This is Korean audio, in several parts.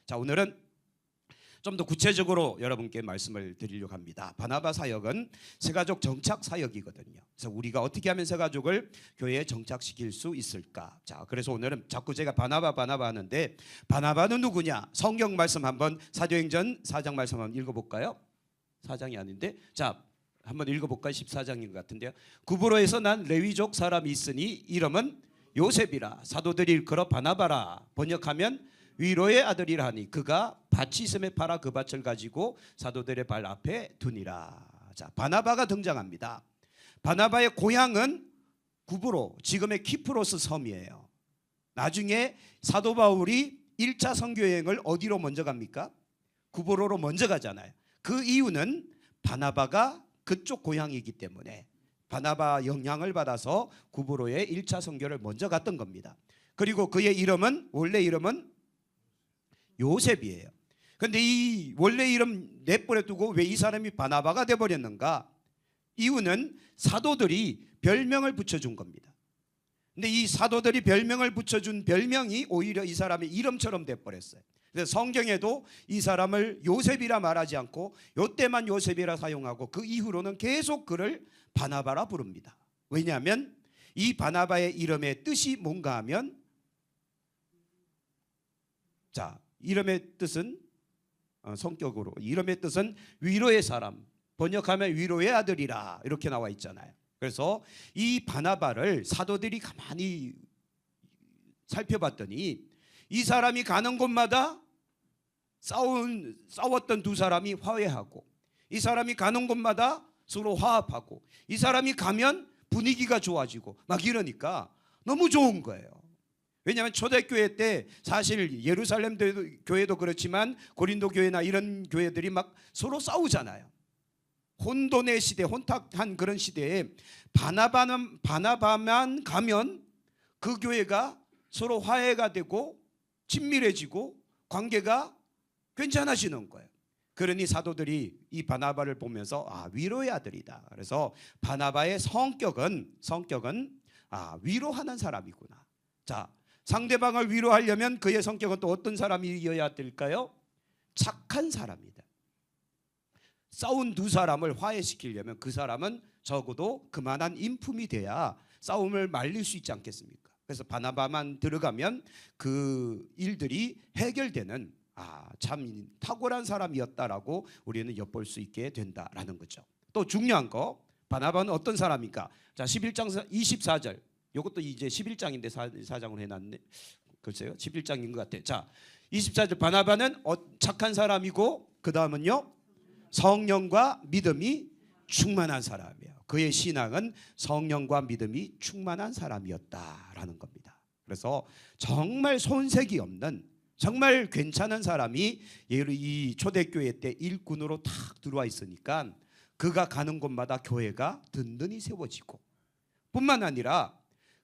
자, 오늘은 좀 더 구체적으로 여러분께 말씀을 드리려고 합니다. 바나바 사역은 새가족 정착 사역이거든요. 그래서 우리가 어떻게 하면 새가족을 교회에 정착시킬 수 있을까? 자, 그래서 오늘은 자꾸 제가 바나바 하는데 바나바는 누구냐? 성경 말씀 한번 사도행전 4장 말씀 한번 읽어볼까요? 4장이 아닌데 자, 한번 읽어볼까요? 14장인 것 같은데요. 구브로에서 난 레위족 사람이 있으니 이름은 요셉이라 사도들이 일컬어 바나바라 번역하면 위로의 아들이라 하니 그가 밭이 있음에 팔아 그 밭을 가지고 사도들의 발 앞에 두니라. 자, 바나바가 등장합니다. 바나바의 고향은 구브로, 지금의 키프로스 섬이에요. 나중에 사도 바울이 1차 선교 여행을 어디로 먼저 갑니까? 구브로로 먼저 가잖아요. 그 이유는 바나바가 그쪽 고향이기 때문에 바나바 영향을 받아서 구브로에 1차 선교를 먼저 갔던 겁니다. 그리고 그의 이름은 원래 이름은 요셉이에요. 그런데 이 원래 이름 내버려 두고 왜 이 사람이 바나바가 돼버렸는가? 이유는 사도들이 별명을 붙여준 겁니다. 근데 이 사도들이 별명을 붙여준 별명이 오히려 이 사람의 이름처럼 돼버렸어요. 그래서 성경에도 이 사람을 요셉이라 말하지 않고 요때만 요셉이라 사용하고 그 이후로는 계속 그를 바나바라 부릅니다. 왜냐하면 이 바나바의 이름의 뜻이 뭔가 하면 자, 이름의 뜻은 성격으로 이름의 뜻은 위로의 사람, 번역하면 위로의 아들이라 이렇게 나와 있잖아요. 그래서 이 바나바를 사도들이 가만히 살펴봤더니 이 사람이 가는 곳마다 싸웠던 두 사람이 화해하고 이 사람이 가는 곳마다 서로 화합하고 이 사람이 가면 분위기가 좋아지고 막 이러니까 너무 좋은 거예요. 왜냐하면 초대교회 때 사실 예루살렘 교회도 그렇지만 고린도 교회나 이런 교회들이 막 서로 싸우잖아요. 혼돈의 시대, 혼탁한 그런 시대에 바나바만 가면 그 교회가 서로 화해가 되고 친밀해지고 관계가 괜찮아지는 거예요. 그러니 사도들이 이 바나바를 보면서 위로의 아들이다. 그래서 바나바의 성격은 위로하는 사람이구나. 자, 상대방을 위로하려면 그의 성격은 또 어떤 사람이어야 될까요? 착한 사람이다. 싸운 두 사람을 화해시키려면 그 사람은 적어도 그만한 인품이 돼야 싸움을 말릴 수 있지 않겠습니까? 그래서 바나바만 들어가면 그 일들이 해결되는 참 탁월한 사람이었다라고 우리는 엿볼 수 있게 된다라는 거죠. 또 중요한 거 바나바는 어떤 사람입니까? 자, 11장 24절. 이것도 이제 11장인데 4장으로 해놨네. 글쎄요, 11장인 것 같아요. 자, 24절 바나바는 착한 사람이고 그 다음은요 성령과 믿음이 충만한 사람이에요. 그의 신앙은 성령과 믿음이 충만한 사람이었다라는 겁니다. 그래서 정말 손색이 없는 정말 괜찮은 사람이 이 초대교회 때 일꾼으로 탁 들어와 있으니까 그가 가는 곳마다 교회가 든든히 세워지고 뿐만 아니라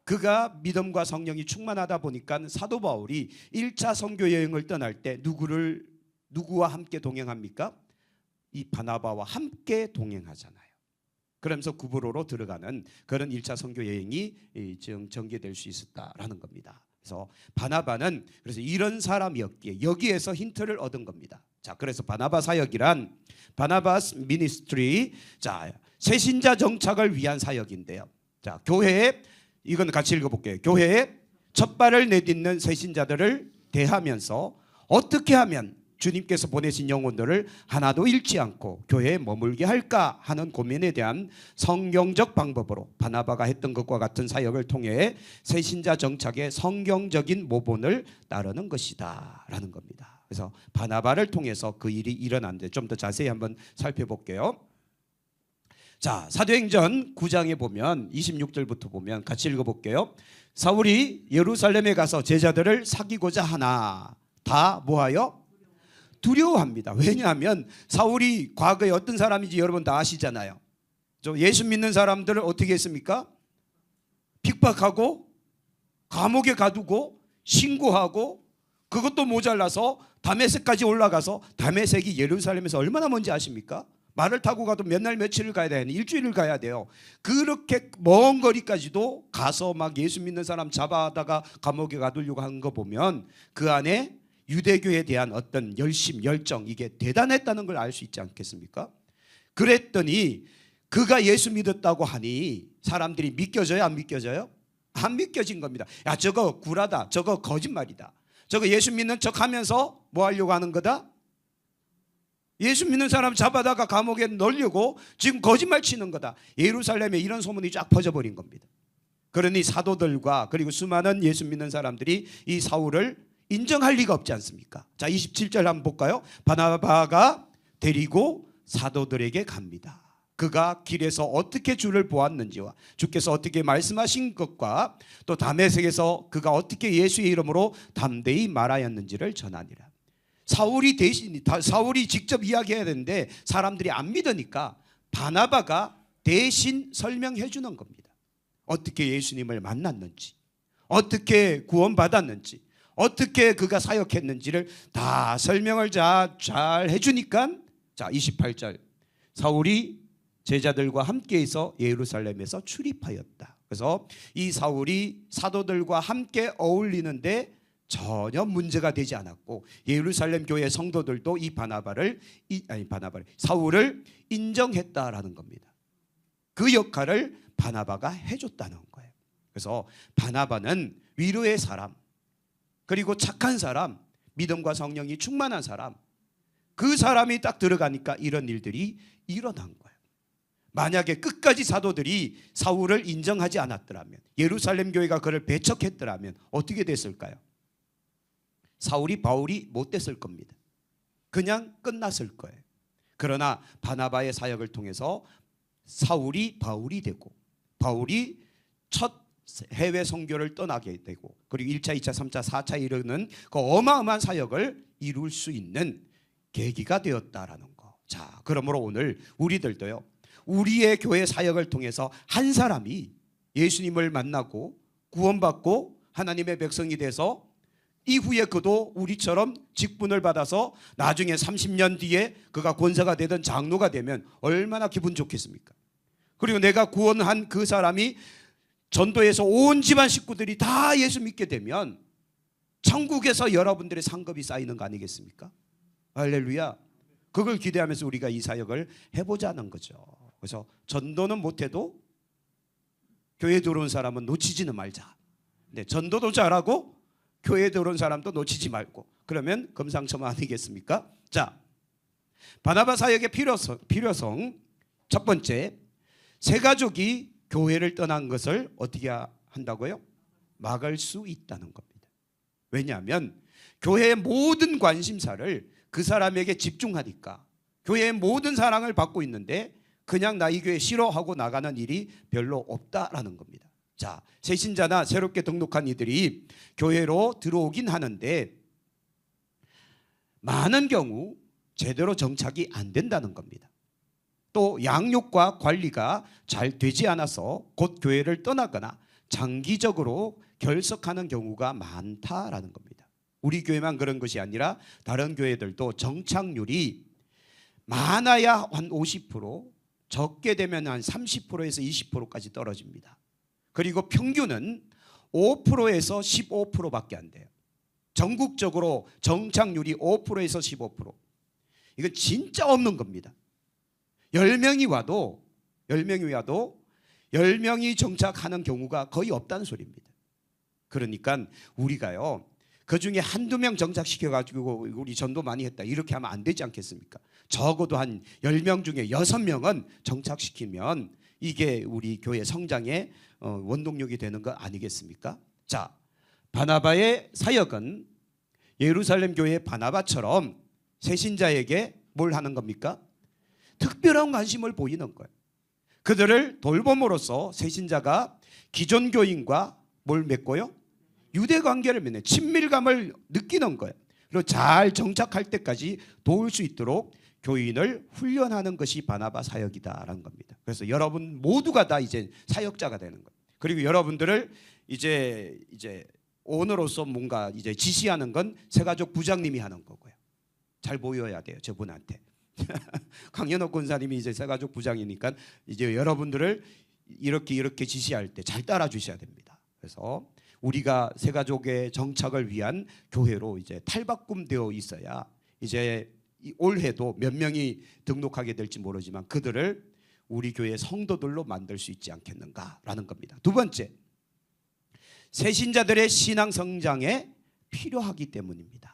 그가 믿음과 성령이 충만하다 보니까 사도 바울이 1차 선교 여행을 떠날 때 누구와 함께 동행합니까? 이 바나바와 함께 동행하잖아요. 그러면서 구브로로 들어가는 그런 1차 선교 여행이 전개될 수 있었다라는 겁니다. 그래서 바나바는 그래서 이런 사람이었기에 여기에서 힌트를 얻은 겁니다. 자, 그래서 바나바 사역이란 바나바스 미니스트리, 자, 새신자 정착을 위한 사역인데요. 자, 교회에 이건 같이 읽어볼게요. 교회에 첫 발을 내딛는 새신자들을 대하면서 어떻게 하면 주님께서 보내신 영혼들을 하나도 잃지 않고 교회에 머물게 할까 하는 고민에 대한 성경적 방법으로 바나바가 했던 것과 같은 사역을 통해 새신자 정착의 성경적인 모본을 따르는 것이다 라는 겁니다. 그래서 바나바를 통해서 그 일이 일어났는데 좀 더 자세히 한번 살펴볼게요. 자, 사도행전 9장에 보면 26절부터 보면 같이 읽어볼게요. 사울이 예루살렘에 가서 제자들을 사귀고자 하나 다 뭐하여? 두려워합니다. 왜냐하면 사울이 과거에 어떤 사람인지 여러분 다 아시잖아요. 예수 믿는 사람들을 어떻게 했습니까? 핍박하고 감옥에 가두고 신고하고 그것도 모자라서 다메섹까지 올라가서 다메섹이 예루살렘에서 얼마나 먼지 아십니까? 말을 타고 가도 몇 날 며칠을 가야 되는 일주일을 가야 돼요. 그렇게 먼 거리까지도 가서 막 예수 믿는 사람 잡아다가 감옥에 가두려고 하는 거 보면 그 안에 유대교에 대한 어떤 열심, 열정 이게 대단했다는 걸 알 수 있지 않겠습니까? 그랬더니 그가 예수 믿었다고 하니 사람들이 믿겨져요, 안 믿겨져요? 안 믿겨진 겁니다. 야, 저거 구라다, 저거 거짓말이다, 저거 예수 믿는 척하면서 뭐 하려고 하는 거다? 예수 믿는 사람 잡아다가 감옥에 넣으려고 지금 거짓말 치는 거다. 예루살렘에 이런 소문이 쫙 퍼져버린 겁니다. 그러니 사도들과 그리고 수많은 예수 믿는 사람들이 이 사울을 인정할 리가 없지 않습니까? 자, 27절 한번 볼까요? 바나바가 데리고 사도들에게 갑니다. 그가 길에서 어떻게 주를 보았는지와 주께서 어떻게 말씀하신 것과 또 다메섹에서 그가 어떻게 예수의 이름으로 담대히 말하였는지를 전하니라. 사울이 직접 이야기해야 되는데 사람들이 안 믿으니까 바나바가 대신 설명해 주는 겁니다. 어떻게 예수님을 만났는지, 어떻게 구원받았는지, 어떻게 그가 사역했는지를 다 설명을 잘 해주니까, 자 28절, 사울이 제자들과 함께해서 예루살렘에서 출입하였다. 그래서 이 사울이 사도들과 함께 어울리는데 전혀 문제가 되지 않았고, 예루살렘 교회 성도들도 사울을 인정했다라는 겁니다. 그 역할을 바나바가 해줬다는 거예요. 그래서 바나바는 위로의 사람, 그리고 착한 사람, 믿음과 성령이 충만한 사람, 그 사람이 딱 들어가니까 이런 일들이 일어난 거예요. 만약에 끝까지 사도들이 사울을 인정하지 않았더라면, 예루살렘 교회가 그를 배척했더라면 어떻게 됐을까요? 사울이 바울이 못 됐을 겁니다. 그냥 끝났을 거예요. 그러나 바나바의 사역을 통해서 사울이 바울이 되고, 바울이 첫 해외 선교를 떠나게 되고, 그리고 1차, 2차, 3차, 4차 이르는 그 어마어마한 사역을 이룰 수 있는 계기가 되었다라는 거. 자, 그러므로 오늘 우리들도요, 우리의 교회 사역을 통해서 한 사람이 예수님을 만나고 구원받고 하나님의 백성이 돼서 이후에 그도 우리처럼 직분을 받아서 나중에 30년 뒤에 그가 권사가 되든 장로가 되면 얼마나 기분 좋겠습니까? 그리고 내가 구원한 그 사람이 전도해서 온 집안 식구들이 다 예수 믿게 되면 천국에서 여러분들의 상급이 쌓이는 거 아니겠습니까? 할렐루야. 그걸 기대하면서 우리가 이 사역을 해보자는 거죠. 그래서 전도는 못해도 교회에 들어온 사람은 놓치지는 말자. 근데 전도도 잘하고 교회에 들어온 사람도 놓치지 말고, 그러면 금상첨화 아니겠습니까? 자, 바나바 사역의 필요성 첫 번째, 세 가족이 교회를 떠난 것을 어떻게 한다고요? 막을 수 있다는 겁니다. 왜냐하면 교회의 모든 관심사를 그 사람에게 집중하니까 교회의 모든 사랑을 받고 있는데 그냥 나 이 교회 싫어하고 나가는 일이 별로 없다라는 겁니다. 자, 새신자나 새롭게 등록한 이들이 교회로 들어오긴 하는데 많은 경우 제대로 정착이 안 된다는 겁니다. 또 양육과 관리가 잘 되지 않아서 곧 교회를 떠나거나 장기적으로 결석하는 경우가 많다라는 겁니다. 우리 교회만 그런 것이 아니라 다른 교회들도 정착률이 많아야 한 50%, 적게 되면 한 30%에서 20%까지 떨어집니다. 그리고 평균은 5%에서 15%밖에 안 돼요. 전국적으로 정착률이 5%에서 15%. 이건 진짜 없는 겁니다. 10명이 와도 10명이 정착하는 경우가 거의 없다는 소리입니다. 그러니까 우리가요, 그중에 한두 명 정착시켜가지고 우리 전도 많이 했다 이렇게 하면 안 되지 않겠습니까? 적어도 한 10명 중에 6명은 정착시키면 이게 우리 교회 성장의 원동력이 되는 거 아니겠습니까? 자, 바나바의 사역은 예루살렘 교회 바나바처럼 새신자에게 뭘 하는 겁니까? 특별한 관심을 보이는 거예요. 그들을 돌봄으로써 새신자가 기존 교인과 뭘 맺고요? 유대관계를 맺는, 친밀감을 느끼는 거예요. 그리고 잘 정착할 때까지 도울 수 있도록 교인을 훈련하는 것이 바나바 사역이다라는 겁니다. 그래서 여러분 모두가 다 이제 사역자가 되는 거예요. 그리고 여러분들을 이제 오너로서 뭔가 이제 지시하는 건 새가족 부장님이 하는 거고요. 잘 보여야 돼요, 저분한테. 강연옥 권사님이 이제 새가족 부장이니까 이제 여러분들을 이렇게 지시할 때 잘 따라 주셔야 됩니다. 그래서 우리가 새가족의 정착을 위한 교회로 이제 탈바꿈되어 있어야 이제 올해도 몇 명이 등록하게 될지 모르지만 그들을 우리 교회 성도들로 만들 수 있지 않겠는가라는 겁니다. 두 번째, 새신자들의 신앙 성장에 필요하기 때문입니다.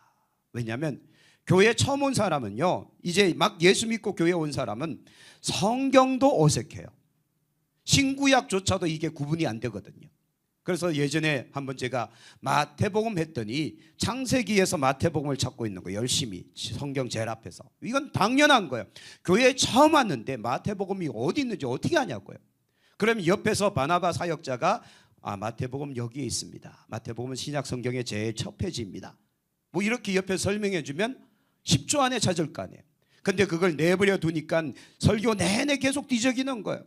왜냐하면 교회 처음 온 사람은요, 이제 막 예수 믿고 교회 온 사람은 성경도 어색해요. 신구약조차도 이게 구분이 안 되거든요. 그래서 예전에 한번 제가 마태복음 했더니 창세기에서 마태복음을 찾고 있는 거예요. 열심히 성경 제일 앞에서. 이건 당연한 거예요. 교회에 처음 왔는데 마태복음이 어디 있는지 어떻게 아냐고요. 그러면 옆에서 바나바 사역자가 마태복음 여기에 있습니다. 마태복음은 신약 성경의 제일 첫 페이지입니다. 뭐 이렇게 옆에 설명해 주면 10초 안에 찾을 거 아니에요. 근데 그걸 내버려 두니까 설교 내내 계속 뒤적이는 거예요.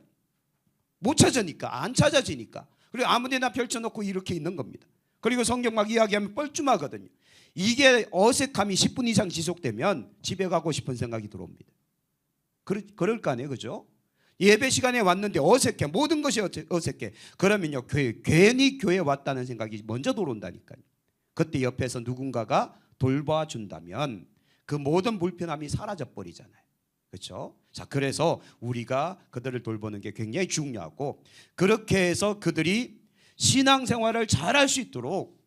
못 찾으니까, 안 찾아지니까. 그리고 아무데나 펼쳐놓고 이렇게 있는 겁니다. 그리고 성경 막 이야기하면 뻘쭘하거든요. 이게 어색함이 10분 이상 지속되면 집에 가고 싶은 생각이 들어옵니다. 그럴 거 아니에요, 그죠? 예배 시간에 왔는데 어색해, 모든 것이 어색해. 그러면요, 괜히 교회에 왔다는 생각이 먼저 들어온다니까요. 그때 옆에서 누군가가 돌봐준다면 그 모든 불편함이 사라져 버리잖아요. 그렇죠? 자, 그래서 우리가 그들을 돌보는 게 굉장히 중요하고, 그렇게 해서 그들이 신앙생활을 잘할 수 있도록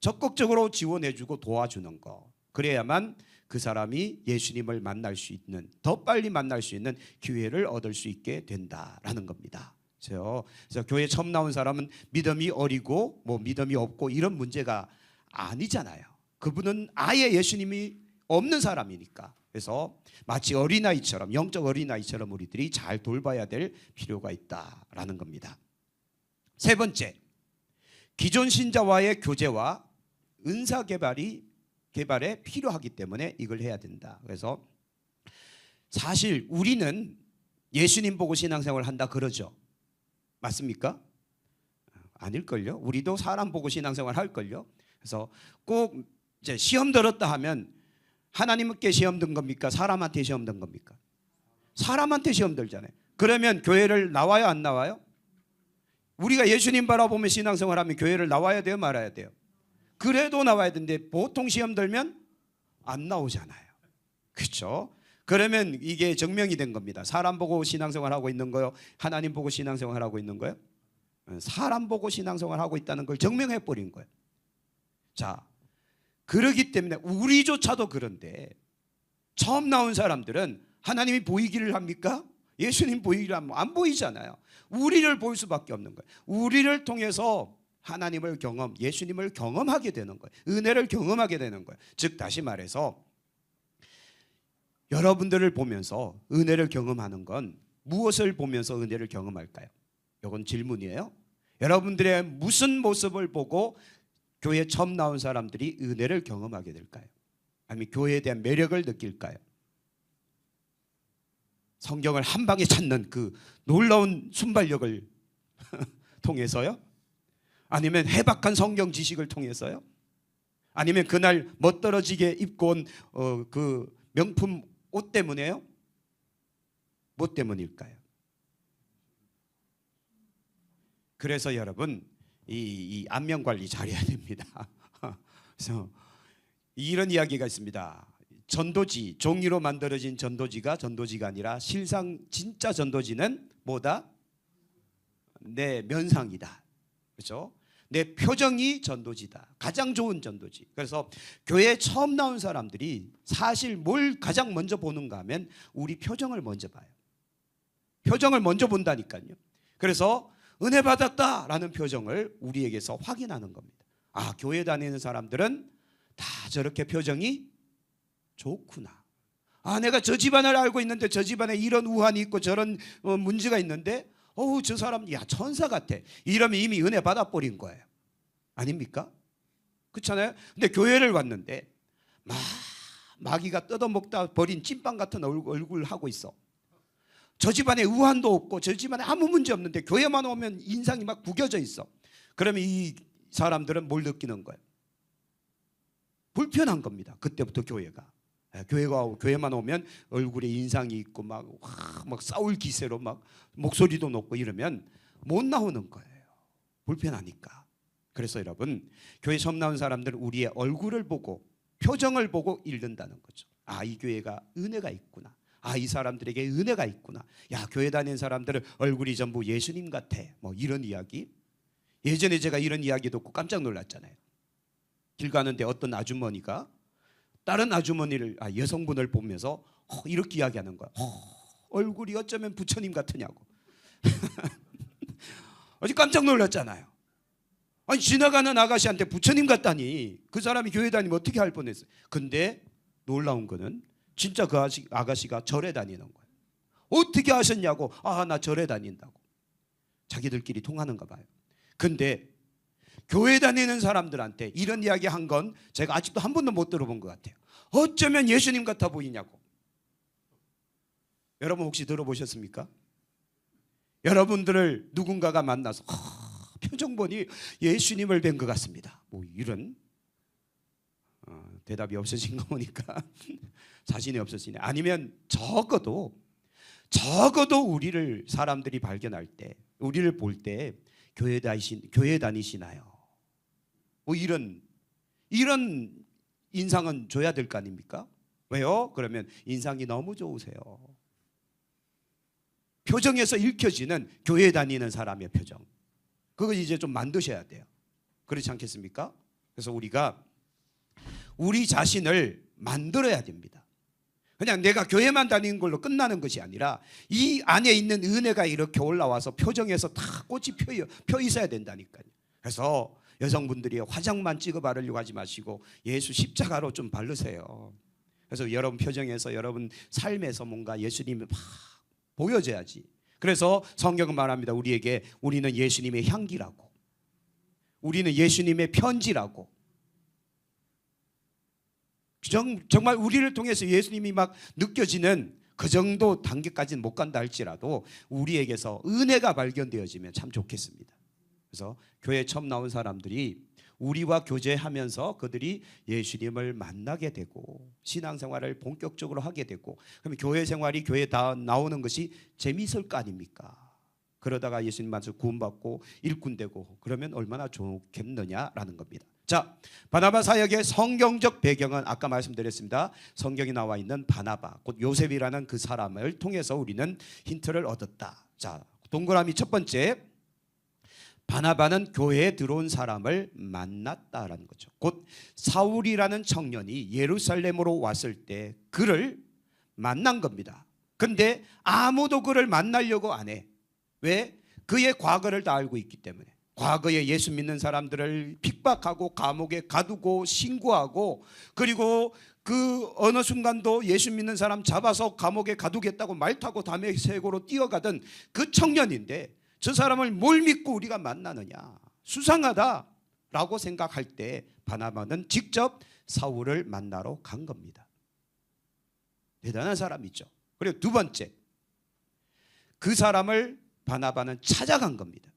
적극적으로 지원해주고 도와주는 거. 그래야만 그 사람이 예수님을 만날 수 있는, 더 빨리 만날 수 있는 기회를 얻을 수 있게 된다라는 겁니다. 그래서 교회 처음 나온 사람은 믿음이 어리고 뭐 믿음이 없고 이런 문제가 아니잖아요. 그분은 아예 예수님이 없는 사람이니까. 그래서 마치 어린아이처럼, 영적 어린아이처럼 우리들이 잘 돌봐야 될 필요가 있다라는 겁니다. 세 번째, 기존 신자와의 교제와 은사 개발에 필요하기 때문에 이걸 해야 된다. 그래서 사실 우리는 예수님 보고 신앙생활을 한다 그러죠. 맞습니까? 아닐걸요. 우리도 사람 보고 신앙생활 할걸요. 그래서 꼭 이제 시험 들었다 하면 하나님께 시험 든 겁니까? 사람한테 시험 든 겁니까? 사람한테 시험 들잖아요. 그러면 교회를 나와요, 안 나와요? 우리가 예수님 바라보며 신앙생활 하면 교회를 나와야 돼요, 말아야 돼요? 그래도 나와야 되는데 보통 시험 들면 안 나오잖아요. 그렇죠? 그러면 이게 증명이 된 겁니다. 사람 보고 신앙생활 하고 있는 거요, 하나님 보고 신앙생활 하고 있는 거요? 사람 보고 신앙생활 하고 있다는 걸 증명해 버린 거예요. 자, 그러기 때문에 우리조차도 그런데 처음 나온 사람들은 하나님이 보이기를 합니까? 예수님 보이기를 하면 안 보이잖아요. 우리를 볼 수밖에 없는 거예요. 우리를 통해서 하나님을 예수님을 경험하게 되는 거예요. 은혜를 경험하게 되는 거예요. 즉 다시 말해서 여러분들을 보면서 은혜를 경험하는 건 무엇을 보면서 은혜를 경험할까요? 이건 질문이에요. 여러분들의 무슨 모습을 보고 교회 처음 나온 사람들이 은혜를 경험하게 될까요? 아니면 교회에 대한 매력을 느낄까요? 성경을 한 방에 찾는 그 놀라운 순발력을 통해서요? 아니면 해박한 성경 지식을 통해서요? 아니면 그날 멋들어지게 입고 온 그 명품 옷 때문에요? 뭐 때문일까요? 그래서 여러분, 이 안면 관리 잘해야 됩니다. 그래서 이런 이야기가 있습니다. 전도지, 종이로 만들어진 전도지가 아니라 실상 진짜 전도지는 뭐다? 내 면상이다. 그렇죠? 내 표정이 전도지다. 가장 좋은 전도지. 그래서 교회에 처음 나온 사람들이 사실 뭘 가장 먼저 보는가 하면 우리 표정을 먼저 봐요. 표정을 먼저 본다니까요. 그래서 은혜 받았다라는 표정을 우리에게서 확인하는 겁니다. 교회 다니는 사람들은 다 저렇게 표정이 좋구나. 내가 저 집안을 알고 있는데 저 집안에 이런 우환이 있고 저런 문제가 있는데 저 사람 천사 같아. 이러면 이미 은혜 받아버린 거예요. 아닙니까? 그렇잖아요. 근데 교회를 왔는데 마귀가 뜯어먹다 버린 찐빵 같은 얼굴 하고 있어. 저 집안에 우환도 없고 저 집안에 아무 문제 없는데 교회만 오면 인상이 막 구겨져 있어. 그러면 이 사람들은 뭘 느끼는 거예요? 불편한 겁니다. 그때부터 교회만 오면 얼굴에 인상이 있고 막 싸울 기세로 막 목소리도 높고 이러면 못 나오는 거예요. 불편하니까. 그래서 여러분, 교회 처음 나온 사람들은 우리의 얼굴을 보고 표정을 보고 읽는다는 거죠. 아, 이 교회가 은혜가 있구나. 아, 이 사람들에게 은혜가 있구나. 야, 교회 다니는 사람들은 얼굴이 전부 예수님 같아. 뭐 이런 이야기. 예전에 제가 이런 이야기 듣고 깜짝 놀랐잖아요. 길 가는데 어떤 아주머니가 다른 아주머니를, 여성분을 보면서 이렇게 이야기하는 거야. 얼굴이 어쩌면 부처님 같으냐고. 아주 깜짝 놀랐잖아요. 아니, 지나가는 아가씨한테 부처님 같다니 그 사람이 교회 다니면 어떻게 할 뻔했어요. 근데 놀라운 거는 진짜 그 아가씨가 절에 다니는 거예요. 어떻게 하셨냐고. 아, 나 절에 다닌다고. 자기들끼리 통하는가 봐요. 근데 교회 다니는 사람들한테 이런 이야기 한 건 제가 아직도 한 번도 못 들어본 것 같아요. 어쩌면 예수님 같아 보이냐고. 여러분 혹시 들어보셨습니까? 여러분들을 누군가가 만나서 표정 보니 예수님을 뵌 것 같습니다. 뭐 이런 대답이 없으신 거 보니까 자신이 없으시네. 아니면 적어도 우리를 사람들이 발견할 때, 우리를 볼 때 교회 다니시나요? 뭐 이런 인상은 줘야 될 거 아닙니까? 왜요? 그러면 인상이 너무 좋으세요. 표정에서 읽혀지는 교회 다니는 사람의 표정, 그거 이제 좀 만드셔야 돼요. 그렇지 않겠습니까? 그래서 우리가 우리 자신을 만들어야 됩니다. 그냥 내가 교회만 다니는 걸로 끝나는 것이 아니라 이 안에 있는 은혜가 이렇게 올라와서 표정에서 다 꽃이 펴 있어야 된다니까요. 그래서 여성분들이 화장만 찍어 바르려고 하지 마시고 예수 십자가로 좀 바르세요. 그래서 여러분 표정에서, 여러분 삶에서 뭔가 예수님이 막 보여져야지. 그래서 성경은 말합니다. 우리에게 우리는 예수님의 향기라고, 우리는 예수님의 편지라고. 정말 우리를 통해서 예수님이 막 느껴지는 그 정도 단계까지는 못 간다 할지라도 우리에게서 은혜가 발견되어지면 참 좋겠습니다. 그래서 교회 처음 나온 사람들이 우리와 교제하면서 그들이 예수님을 만나게 되고 신앙생활을 본격적으로 하게 되고, 그러면 교회 생활이, 교회에 다 나오는 것이 재미있을 거 아닙니까? 그러다가 예수님 만나서 구원받고 일꾼되고 그러면 얼마나 좋겠느냐라는 겁니다. 자, 바나바 사역의 성경적 배경은 아까 말씀드렸습니다. 성경에 나와 있는 바나바, 곧 요셉이라는 그 사람을 통해서 우리는 힌트를 얻었다. 자, 동그라미 첫 번째, 바나바는 교회에 들어온 사람을 만났다라는 거죠. 곧 사울이라는 청년이 예루살렘으로 왔을 때 그를 만난 겁니다. 근데 아무도 그를 만나려고 안 해. 왜? 그의 과거를 다 알고 있기 때문에. 과거에 예수 믿는 사람들을 핍박하고 감옥에 가두고 신고하고, 그리고 그 어느 순간도 예수 믿는 사람 잡아서 감옥에 가두겠다고 말 타고 다메섹으로 뛰어가던 그 청년인데, 저 사람을 뭘 믿고 우리가 만나느냐, 수상하다라고 생각할 때 바나바는 직접 사울을 만나러 간 겁니다. 대단한 사람이죠. 그리고 두 번째, 그 사람을 바나바는 찾아간 겁니다.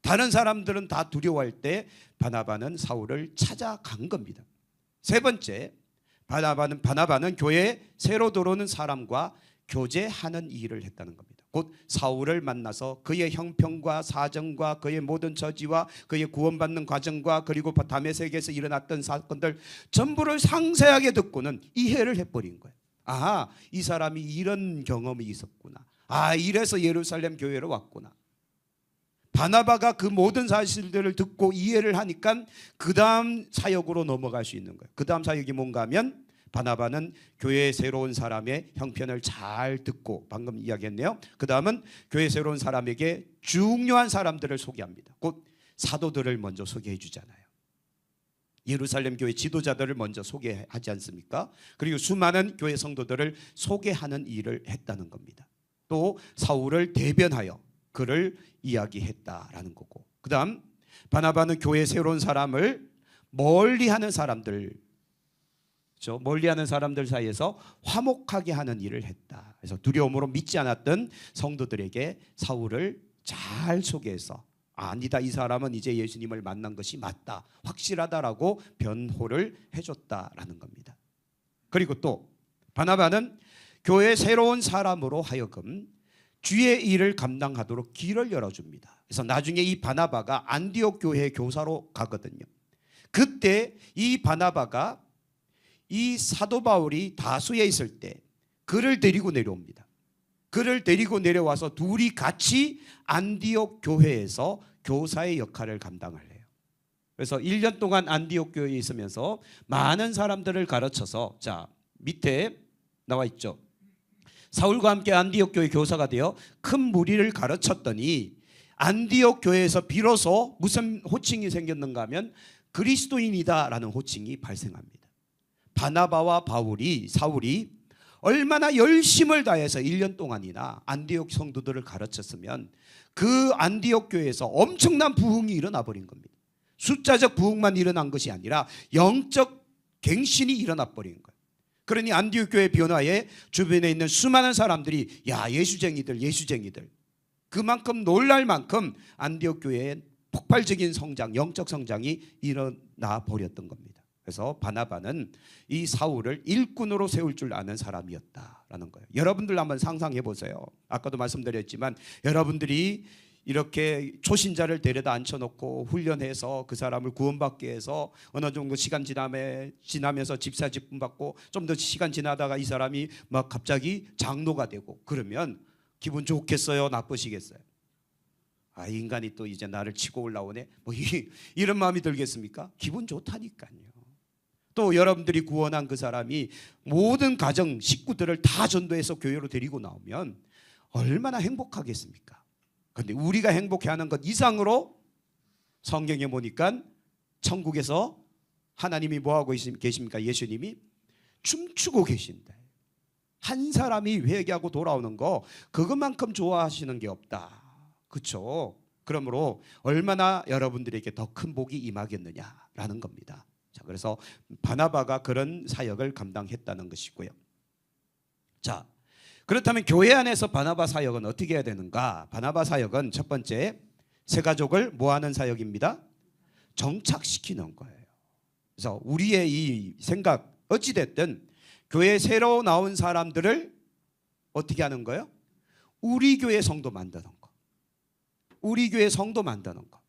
다른 사람들은 다 두려워할 때 바나바는 사울을 찾아간 겁니다. 세 번째, 바나바는 교회에 새로 들어오는 사람과 교제하는 일을 했다는 겁니다. 곧 사울을 만나서 그의 형편과 사정과 그의 모든 처지와 그의 구원받는 과정과 그리고 다메섹에서 일어났던 사건들 전부를 상세하게 듣고는 이해를 해버린 거예요. 아, 이 사람이 이런 경험이 있었구나. 아, 이래서 예루살렘 교회로 왔구나. 바나바가 그 모든 사실들을 듣고 이해를 하니까 그 다음 사역으로 넘어갈 수 있는 거예요. 그 다음 사역이 뭔가 하면 바나바는 교회에 새로운 사람의 형편을 잘 듣고, 방금 이야기했네요. 그 다음은 교회에 새로운 사람에게 중요한 사람들을 소개합니다. 곧 사도들을 먼저 소개해 주잖아요. 예루살렘 교회 지도자들을 먼저 소개하지 않습니까? 그리고 수많은 교회 성도들을 소개하는 일을 했다는 겁니다. 또 사울을 대변하여 그를 이야기했다라는 거고, 그 다음 바나바는 교회에 새로운 사람을 멀리하는 사람들, 멀리하는 사람들 사이에서 화목하게 하는 일을 했다. 그래서 두려움으로 믿지 않았던 성도들에게 사울을 잘 소개해서 아니다, 이 사람은 이제 예수님을 만난 것이 맞다, 확실하다라고 변호를 해줬다라는 겁니다. 그리고 또 바나바는 교회의 새로운 사람으로 하여금 주의 일을 감당하도록 길을 열어줍니다. 그래서 나중에 이 바나바가 안디옥 교회 교사로 가거든요. 그때 이 바나바가 이 사도 바울이 다수에 있을 때 그를 데리고 내려옵니다. 그를 데리고 내려와서 둘이 같이 안디옥 교회에서 교사의 역할을 감당을 해요. 그래서 1년 동안 안디옥 교회에 있으면서 많은 사람들을 가르쳐서, 자 밑에 나와 있죠. 사울과 함께 안디옥 교회 교사가 되어 큰 무리를 가르쳤더니 안디옥 교회에서 비로소 무슨 호칭이 생겼는가 하면 그리스도인이다라는 호칭이 발생합니다. 바나바와 사울이 얼마나 열심을 다해서 1년 동안이나 안디옥 성도들을 가르쳤으면 그 안디옥 교회에서 엄청난 부흥이 일어나 버린 겁니다. 숫자적 부흥만 일어난 것이 아니라 영적 갱신이 일어나 버린 거예요. 그러니 안디옥 교회 변화에 주변에 있는 수많은 사람들이 야 예수쟁이들 그만큼 놀랄 만큼 안디옥 교회에 폭발적인 성장, 영적 성장이 일어나 버렸던 겁니다. 그래서 바나바는 이 사울을 일꾼으로 세울 줄 아는 사람이었다라는 거예요. 여러분들 한번 상상해 보세요. 아까도 말씀드렸지만 여러분들이 이렇게 초신자를 데려다 앉혀놓고 훈련해서 그 사람을 구원받게 해서 어느 정도 시간 지나면서 집사 직분 받고 좀 더 시간 지나다가 이 사람이 막 갑자기 장로가 되고 그러면 기분 좋겠어요? 나쁘시겠어요? 아, 인간이 또 이제 나를 치고 올라오네. 뭐 이런 마음이 들겠습니까? 기분 좋다니까요. 또 여러분들이 구원한 그 사람이 모든 가정 식구들을 다 전도해서 교회로 데리고 나오면 얼마나 행복하겠습니까? 그런데 우리가 행복해하는 것 이상으로 성경에 보니까 천국에서 하나님이 뭐하고 계십니까? 예수님이 춤추고 계신다. 한 사람이 회개하고 돌아오는 거 그것만큼 좋아하시는 게 없다. 그렇죠? 그러므로 얼마나 여러분들에게 더 큰 복이 임하겠느냐라는 겁니다. 자, 그래서 바나바가 그런 사역을 감당했다는 것이고요. 자, 그렇다면 교회 안에서 바나바 사역은 어떻게 해야 되는가? 바나바 사역은 첫 번째 새 가족을 뭐하는 사역입니다? 정착시키는 거예요. 그래서 우리의 이 생각 어찌됐든 교회에 새로 나온 사람들을 어떻게 하는 거예요? 우리 교회 성도 만드는 거. 우리 교회 성도 만드는 거.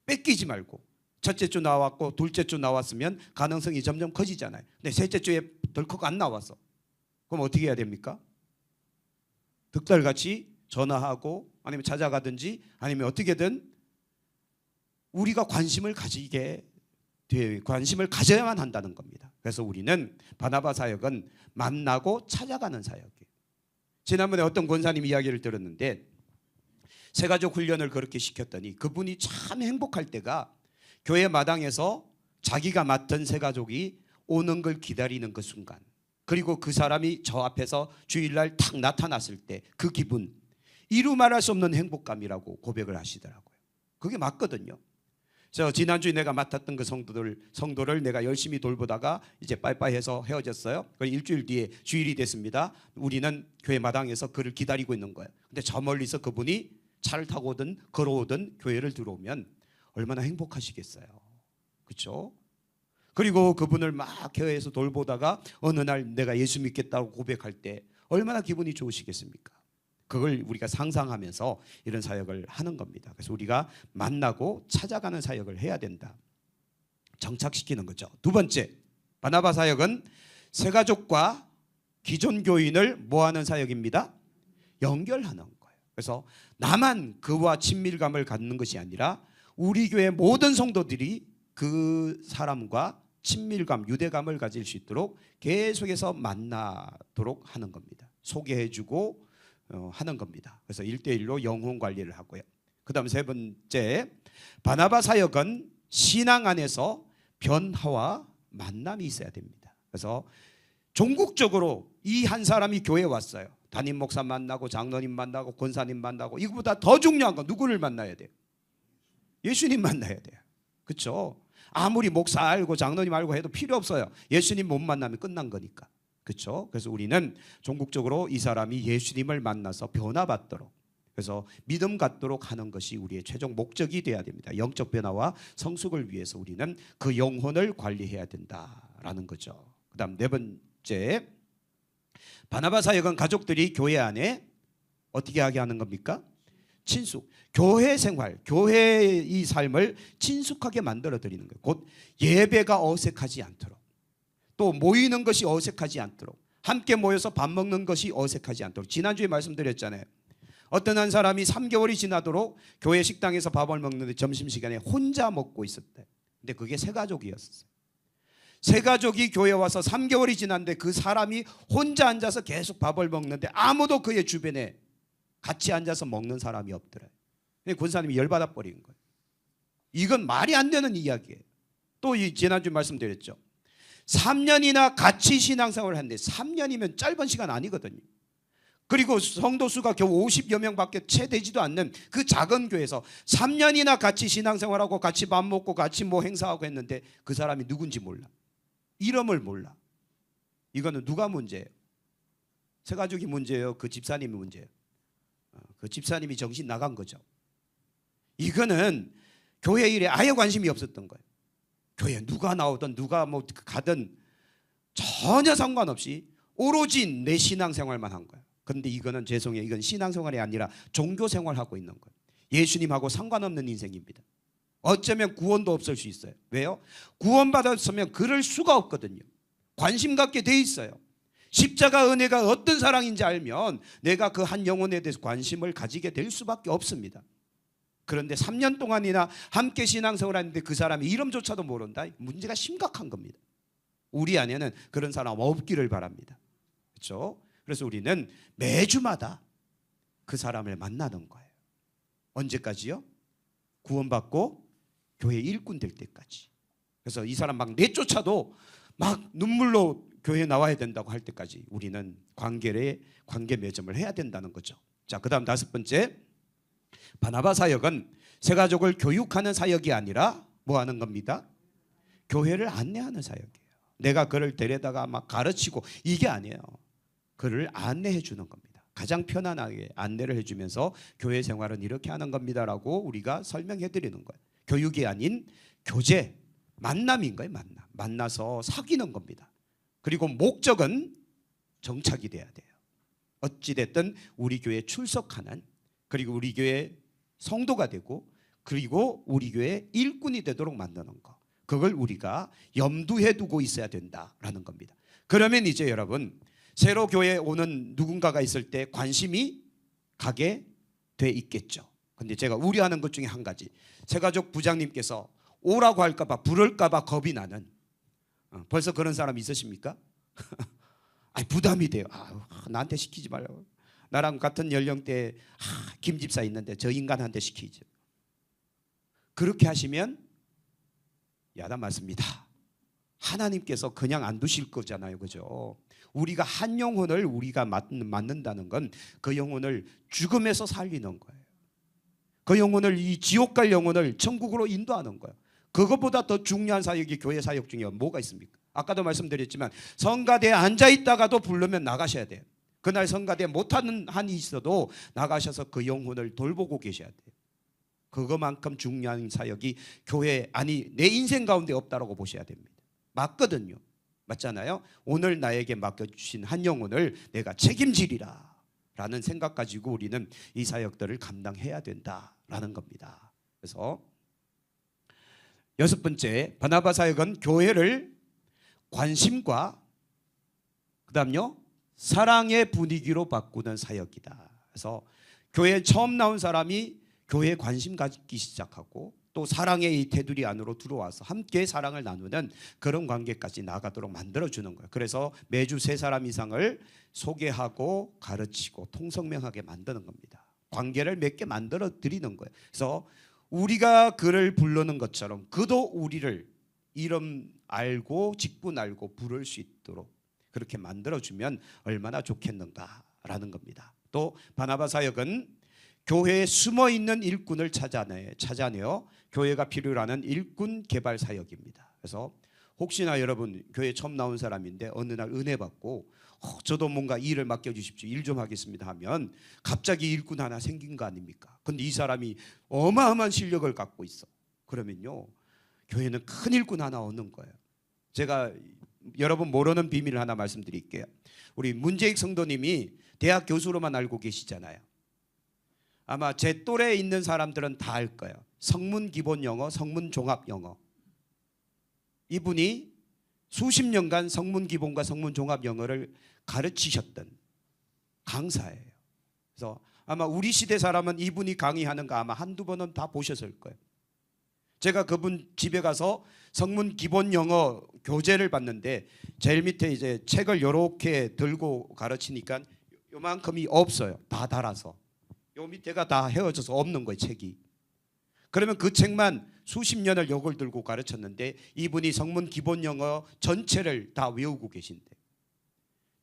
뺏기지 말고 첫째 주 나왔고 둘째 주 나왔으면 가능성이 점점 커지잖아요. 근데 셋째 주에 덜컥 안 나왔어. 그럼 어떻게 해야 됩니까? 득달같이 전화하고 아니면 찾아가든지 아니면 어떻게든 우리가 관심을 가져야만 한다는 겁니다. 그래서 우리는 바나바 사역은 만나고 찾아가는 사역이에요. 지난번에 어떤 권사님 이야기를 들었는데 새가족 훈련을 그렇게 시켰더니 그분이 참 행복할 때가 교회 마당에서 자기가 맡은 새가족이 오는 걸 기다리는 그 순간, 그리고 그 사람이 저 앞에서 주일날 탁 나타났을 때 그 기분, 이루 말할 수 없는 행복감이라고 고백을 하시더라고요. 그게 맞거든요. 저 지난주에 내가 맡았던 그 성도를 내가 열심히 돌보다가 이제 빠이빠이해서 헤어졌어요. 그리고 일주일 뒤에 주일이 됐습니다. 우리는 교회 마당에서 그를 기다리고 있는 거예요. 근데 저 멀리서 그분이 차를 타고 오든 걸어오든 교회를 들어오면 얼마나 행복하시겠어요. 그렇죠? 그리고 그분을 막 교회에서 돌보다가 어느 날 내가 예수 믿겠다고 고백할 때 얼마나 기분이 좋으시겠습니까? 그걸 우리가 상상하면서 이런 사역을 하는 겁니다. 그래서 우리가 만나고 찾아가는 사역을 해야 된다. 정착시키는 거죠. 두 번째, 바나바 사역은 새가족과 기존 교인을 뭐하는 사역입니다? 연결하는 거예요. 그래서 나만 그와 친밀감을 갖는 것이 아니라 우리 교회 모든 성도들이 그 사람과 친밀감, 유대감을 가질 수 있도록 계속해서 만나도록 하는 겁니다. 소개해주고 하는 겁니다. 그래서 1대1로 영혼 관리를 하고요. 그 다음 세 번째, 바나바 사역은 신앙 안에서 변화와 만남이 있어야 됩니다. 그래서 종국적으로 이 한 사람이 교회에 왔어요. 담임 목사 만나고 장로님 만나고 권사님 만나고, 이거보다 더 중요한 건 누구를 만나야 돼요? 예수님 만나야 돼요. 그렇죠? 아무리 목사 알고 장로님 알고 해도 필요 없어요. 예수님 못 만나면 끝난 거니까. 그렇죠? 그래서 우리는 종국적으로 이 사람이 예수님을 만나서 변화받도록, 그래서 믿음 갖도록 하는 것이 우리의 최종 목적이 돼야 됩니다. 영적 변화와 성숙을 위해서 우리는 그 영혼을 관리해야 된다라는 거죠. 그다음 네 번째, 바나바 사역은 가족들이 교회 안에 어떻게 하게 하는 겁니까? 친숙. 교회 생활, 교회의 이 삶을 친숙하게 만들어 드리는 거예요. 곧 예배가 어색하지 않도록, 또 모이는 것이 어색하지 않도록, 함께 모여서 밥 먹는 것이 어색하지 않도록. 지난주에 말씀드렸잖아요. 어떤 한 사람이 3개월이 지나도록 교회 식당에서 밥을 먹는데 점심시간에 혼자 먹고 있었대. 근데 그게 세 가족이었어요. 세 가족이 교회 와서 3개월이 지났는데 그 사람이 혼자 앉아서 계속 밥을 먹는데 아무도 그의 주변에 같이 앉아서 먹는 사람이 없더래요. 권사님이 열받아 버린 거예요. 이건 말이 안 되는 이야기예요. 또 지난주 말씀드렸죠. 3년이나 같이 신앙생활을 했는데 3년이면 짧은 시간 아니거든요. 그리고 성도 수가 겨우 50여 명밖에 채 되지도 않는 그 작은 교회에서 3년이나 같이 신앙생활하고 같이 밥 먹고 같이 뭐 행사하고 했는데 그 사람이 누군지 몰라. 이름을 몰라. 이거는 누가 문제예요? 세 가족이 문제예요? 그 집사님이 문제예요? 그 집사님이 정신 나간 거죠. 이거는 교회 일에 아예 관심이 없었던 거예요. 교회 누가 나오든 누가 뭐 가든 전혀 상관없이 오로지 내 신앙생활만 한 거예요. 그런데 이거는 죄송해요. 이건 신앙생활이 아니라 종교생활하고 있는 거예요. 예수님하고 상관없는 인생입니다. 어쩌면 구원도 없을 수 있어요. 왜요? 구원받았으면 그럴 수가 없거든요. 관심 갖게 돼 있어요. 십자가 은혜가 어떤 사랑인지 알면 내가 그 한 영혼에 대해서 관심을 가지게 될 수밖에 없습니다. 그런데 3년 동안이나 함께 신앙생활을 하는데 그 사람이 이름조차도 모른다? 문제가 심각한 겁니다. 우리 안에는 그런 사람 없기를 바랍니다. 그렇죠? 그래서 우리는 매주마다 그 사람을 만나는 거예요. 언제까지요? 구원받고 교회 일꾼 될 때까지. 그래서 이 사람 막 내쫓아도 막 눈물로 교회에 나와야 된다고 할 때까지 우리는 관계 맺음을 해야 된다는 거죠. 자, 그다음 5번째, 바나바 사역은 새 가족을 교육하는 사역이 아니라 뭐 하는 겁니다? 교회를 안내하는 사역이에요. 내가 그를 데려다가 막 가르치고 이게 아니에요. 그를 안내해 주는 겁니다. 가장 편안하게 안내를 해주면서 교회 생활은 이렇게 하는 겁니다라고 우리가 설명해 드리는 거예요. 교육이 아닌 교제, 만남인 거예요. 만나서 사귀는 겁니다. 그리고 목적은 정착이 돼야 돼요. 어찌됐든 우리 교회에 출석하는, 그리고 우리 교회 성도가 되고, 그리고 우리 교회 일꾼이 되도록 만드는 거, 그걸 우리가 염두에 두고 있어야 된다라는 겁니다. 그러면 이제 여러분, 새로 교회에 오는 누군가가 있을 때 관심이 가게 돼 있겠죠. 근데 제가 우려하는 것 중에 한 가지, 새가족 부장님께서 오라고 할까봐, 부를까봐 겁이 나는, 벌써 그런 사람 있으십니까? 아니, 부담이 돼요. 나한테 시키지 말라고. 나랑 같은 연령대에 김 집사 있는데 저 인간한테 시키죠. 그렇게 하시면 야단 맞습니다. 하나님께서 그냥 안 두실 거잖아요. 그죠? 우리가 한 영혼을 우리가 맡는다는 건 그 영혼을 죽음에서 살리는 거예요. 그 영혼을, 이 지옥 갈 영혼을 천국으로 인도하는 거예요. 그것보다 더 중요한 사역이 교회 사역 중에 뭐가 있습니까? 아까도 말씀드렸지만 성가대에 앉아있다가도 부르면 나가셔야 돼요. 그날 성가대 못하는 한이 있어도 나가셔서 그 영혼을 돌보고 계셔야 돼요. 그거만큼 중요한 사역이 교회, 아니 내 인생 가운데 없다라고 보셔야 됩니다. 맞거든요. 맞잖아요. 오늘 나에게 맡겨주신 한 영혼을 내가 책임지리라 라는 생각 가지고 우리는 이 사역들을 감당해야 된다라는 겁니다. 그래서 6번째, 바나바 사역은 교회를 관심과 그다음요 사랑의 분위기로 바꾸는 사역이다. 그래서 교회에 처음 나온 사람이 교회에 관심 갖기 시작하고 또 사랑의 이 테두리 안으로 들어와서 함께 사랑을 나누는 그런 관계까지 나가도록 만들어주는 거예요. 그래서 매주 3사람 이상을 소개하고 가르치고 통성명하게 만드는 겁니다. 관계를 맺게 만들어 드리는 거예요. 그래서 우리가 그를 부르는 것처럼 그도 우리를 이름 알고 직분 알고 부를 수 있도록 그렇게 만들어주면 얼마나 좋겠는가라는 겁니다. 또 바나바 사역은 교회에 숨어있는 일꾼을 찾아내어 교회가 필요로 하는 일꾼 개발 사역입니다. 그래서 혹시나 여러분 교회 처음 나온 사람인데 어느 날 은혜 받고 저도 뭔가 일을 맡겨주십시오, 일 좀 하겠습니다 하면 갑자기 일꾼 하나 생긴 거 아닙니까? 근데 이 사람이 어마어마한 실력을 갖고 있어. 그러면요 교회는 큰 일꾼 하나 얻는 거예요. 제가 여러분 모르는 비밀을 하나 말씀드릴게요. 우리 문재익 성도님이 대학 교수로만 알고 계시잖아요. 아마 제 또래에 있는 사람들은 다 알 거예요. 성문 기본 영어, 성문 종합 영어. 이분이 수십 년간 성문 기본과 성문 종합 영어를 가르치셨던 강사예요. 그래서 아마 우리 시대 사람은 이분이 강의하는 거 아마 한두 번은 다 보셨을 거예요. 제가 그분 집에 가서 성문 기본 영어 교재를 봤는데 제일 밑에 이제 책을 이렇게 들고 가르치니까 요만큼이 없어요. 다 달아서. 요 밑에가 다 헤어져서 없는 거예요, 책이. 그러면 그 책만 수십 년을 요걸 들고 가르쳤는데 이분이 성문 기본 영어 전체를 다 외우고 계신데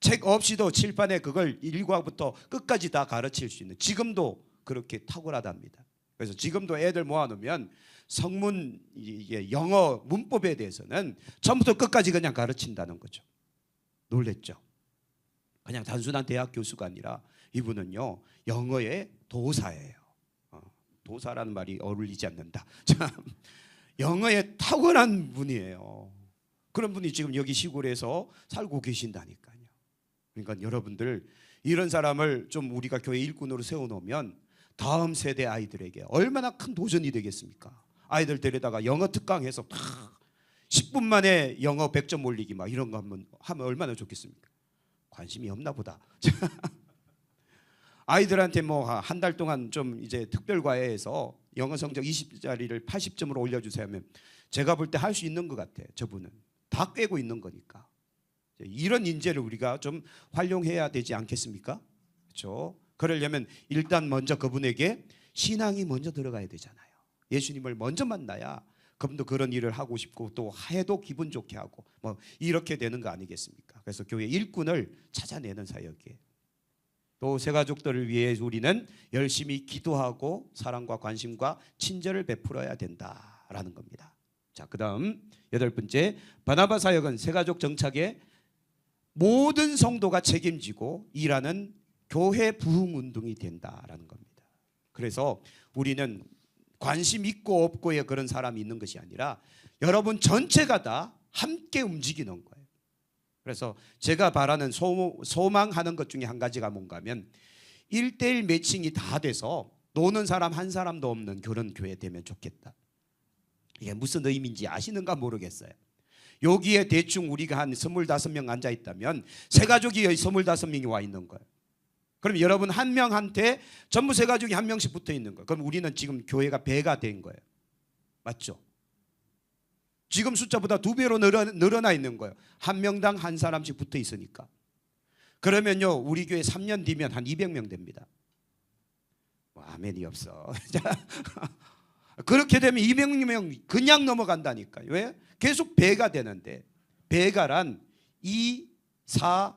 책 없이도 칠판에 그걸 1과부터 끝까지 다 가르칠 수 있는, 지금도 그렇게 탁월하답니다. 그래서 지금도 애들 모아놓으면 성문 영어 문법에 대해서는 처음부터 끝까지 그냥 가르친다는 거죠. 놀랬죠? 그냥 단순한 대학 교수가 아니라 이분은요 영어의 도사예요. 도사라는 말이 어울리지 않는다. 참, 영어에 탁월한 분이에요. 그런 분이 지금 여기 시골에서 살고 계신다니까요. 그러니까 여러분들 이런 사람을 좀 우리가 교회 일꾼으로 세워놓으면 다음 세대 아이들에게 얼마나 큰 도전이 되겠습니까? 아이들 데려다가 영어 특강해서 다 10분 만에 영어 100점 올리기 막 이런 거 하면 얼마나 좋겠습니까? 관심이 없나 보다. 아이들한테 뭐 한 달 동안 좀 이제 특별 과외해서 영어 성적 20짜리를 80점으로 올려주세요 하면 제가 볼 때 할 수 있는 것 같아요. 저분은 다 꿰고 있는 거니까. 이런 인재를 우리가 좀 활용해야 되지 않겠습니까? 그렇죠? 그러려면 일단 먼저 그분에게 신앙이 먼저 들어가야 되잖아요. 예수님을 먼저 만나야 그분도 그런 일을 하고 싶고 또 해도 기분 좋게 하고 뭐 이렇게 되는 거 아니겠습니까? 그래서 교회 일꾼을 찾아내는 사역이에요. 또 새가족들을 위해 우리는 열심히 기도하고 사랑과 관심과 친절을 베풀어야 된다라는 겁니다. 자, 그다음 8번째, 바나바 사역은 새가족 정착에 모든 성도가 책임지고 일하는 교회 부흥 운동이 된다라는 겁니다. 그래서 우리는 관심 있고 없고의 그런 사람이 있는 것이 아니라 여러분 전체가 다 함께 움직이는 거예요. 그래서 제가 바라는 소망하는 것 중에 한 가지가 뭔가 하면 1:1 매칭이 다 돼서 노는 사람 한 사람도 없는 그런 교회 되면 좋겠다. 이게 무슨 의미인지 아시는가 모르겠어요. 여기에 대충 우리가 한 25명 앉아 있다면 새가족이 25명이 와 있는 거예요. 그럼 여러분 한 명한테 전부 새가족이 한 명씩 붙어 있는 거예요. 그럼 우리는 지금 교회가 배가 된 거예요. 맞죠? 지금 숫자보다 2배로 늘어나 있는 거예요. 한 명당 한 사람씩 붙어 있으니까. 그러면요 우리 교회 3년 뒤면 한 200명 됩니다. 아멘이 없어. 그렇게 되면 200명 그냥 넘어간다니까요. 왜? 계속 배가 되는데 배가란 2, 4,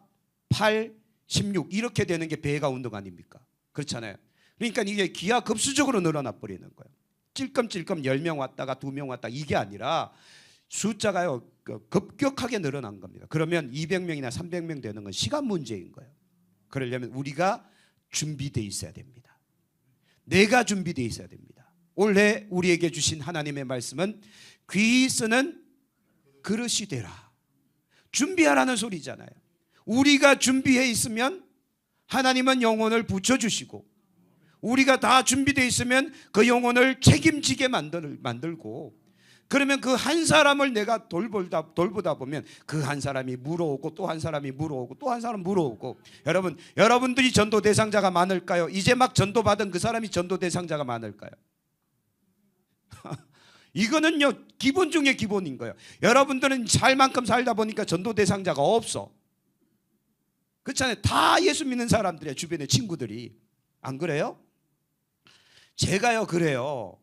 8, 16 이렇게 되는 게 배가 운동 아닙니까? 그렇잖아요. 그러니까 이게 기하급수적으로 늘어나 버리는 거예요. 찔끔찔끔 10명 왔다가 2명 왔다 이게 아니라 숫자가요 급격하게 늘어난 겁니다. 그러면 200명이나 300명 되는 건 시간 문제인 거예요. 그러려면 우리가 준비되어 있어야 됩니다. 내가 준비되어 있어야 됩니다. 올해 우리에게 주신 하나님의 말씀은 귀 쓰는 그릇이 되라. 준비하라는 소리잖아요. 우리가 준비해 있으면 하나님은 영혼을 붙여주시고 우리가 다 준비되어 있으면 그 영혼을 책임지게 만들고 그러면 그 한 사람을 내가 돌보다 보면 그 한 사람이 물어오고 또 한 사람이 물어오고 또 한 사람 물어오고 여러분들이 전도 대상자가 많을까요? 이제 막 전도받은 그 사람이 전도 대상자가 많을까요? 이거는요 기본 중에 기본인 거예요. 여러분들은 살 만큼 살다 보니까 전도 대상자가 없어. 그렇잖아요. 다 예수 믿는 사람들이야. 주변의 친구들이. 안 그래요? 제가요 그래요.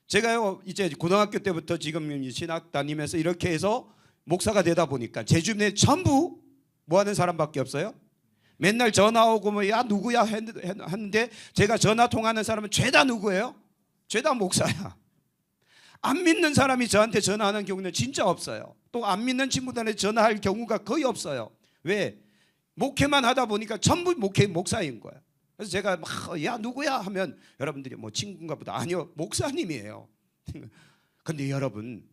제가요 이제 고등학교 때부터 지금 신학 다니면서 이렇게 해서 목사가 되다 보니까 제 주변에 전부 뭐 하는 사람밖에 없어요. 맨날 전화 오고 뭐 야 누구야 하는데 제가 전화 통하는 사람은 죄다 누구예요? 죄다 목사야. 안 믿는 사람이 저한테 전화하는 경우는 진짜 없어요. 또 안 믿는 친구들한테 전화할 경우가 거의 없어요. 왜? 목회만 하다 보니까 전부 목사인 거야. 그래서 제가 막 야 누구야 하면 여러분들이 뭐 친구인가 보다. 아니요 목사님이에요. 근데 여러분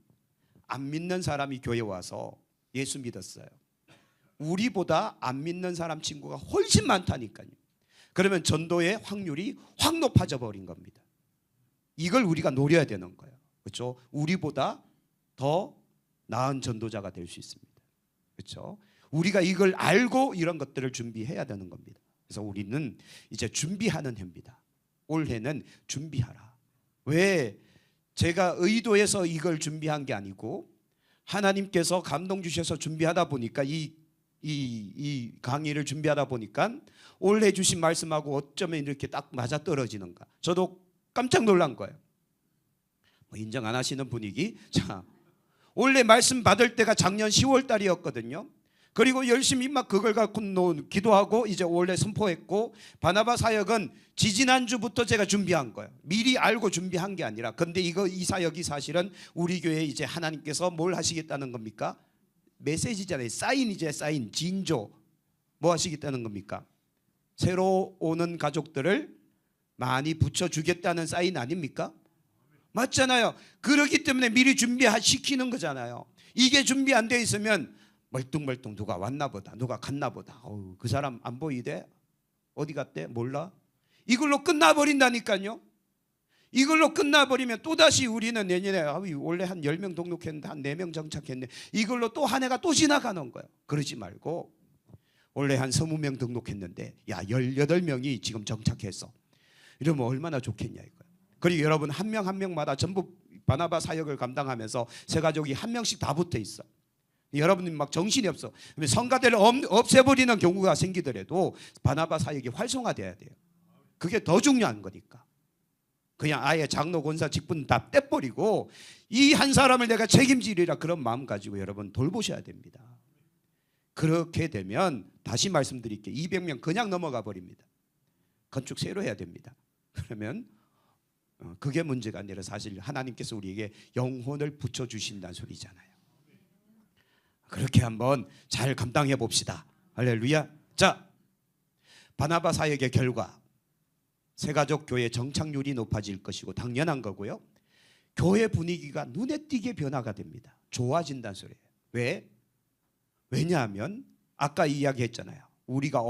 안 믿는 사람이 교회 와서 예수 믿었어요. 우리보다 안 믿는 사람 친구가 훨씬 많다니까요. 그러면 전도의 확률이 확 높아져 버린 겁니다. 이걸 우리가 노려야 되는 거예요. 그렇죠? 우리보다 더 나은 전도자가 될 수 있습니다. 그렇죠? 우리가 이걸 알고 이런 것들을 준비해야 되는 겁니다. 그래서 우리는 이제 준비하는 해입니다. 올해는 준비하라. 왜 제가 의도해서 이걸 준비한 게 아니고 하나님께서 감동 주셔서 준비하다 보니까 이 강의를 준비하다 보니까 올해 주신 말씀하고 어쩌면 이렇게 딱 맞아 떨어지는가. 저도 깜짝 놀란 거예요. 뭐 인정 안 하시는 분위기. 자, 원래 말씀 받을 때가 작년 10월 달이었거든요. 그리고 열심히 막 그걸 갖고 기도하고 이제 원래 선포했고, 바나바 사역은 지지난주부터 제가 준비한 거예요. 미리 알고 준비한 게 아니라. 근데 이 사역이 사실은 우리 교회에 이제 하나님께서 뭘 하시겠다는 겁니까? 메시지잖아요. 사인이제 사인, 징조. 뭐 하시겠다는 겁니까? 새로 오는 가족들을 많이 붙여주겠다는 사인 아닙니까? 맞잖아요. 그렇기 때문에 미리 준비시키는 거잖아요. 이게 준비 안 돼 있으면 멀뚱멀뚱 누가 왔나 보다, 누가 갔나 보다, 그 사람 안 보이대? 어디 갔대? 몰라? 이걸로 끝나버린다니까요. 이걸로 끝나버리면 또다시 우리는 내년에 원래 한 10명 등록했는데 한 4명 정착했네, 이걸로 또 한 해가 또 지나가는 거예요. 그러지 말고 원래 한 20명 등록했는데 야 18명이 지금 정착했어, 이러면 얼마나 좋겠냐 이거예요. 그리고 여러분 한 명 한 명마다 전부 바나바 사역을 감당하면서 새 가족이 한 명씩 다 붙어 있어. 여러분이 막 정신이 없어. 성가대를 없애버리는 경우가 생기더라도 바나바 사역이 활성화돼야 돼요. 그게 더 중요한 거니까. 그냥 아예 장로 권사 직분 다 떼버리고 이 한 사람을 내가 책임지리라 그런 마음 가지고 여러분 돌보셔야 됩니다. 그렇게 되면 다시 말씀드릴게요. 200명 그냥 넘어가 버립니다. 건축 새로 해야 됩니다. 그러면 그게 문제가 아니라 사실 하나님께서 우리에게 영혼을 붙여주신다는 소리잖아요. 그렇게 한번 잘 감당해 봅시다. 할렐루야. 자, 바나바 사역의 결과 새가족 교회 정착률이 높아질 것이고 당연한 거고요. 교회 분위기가 눈에 띄게 변화가 됩니다. 좋아진다는 소리예요. 왜? 왜냐하면 아까 이야기했잖아요. 우리가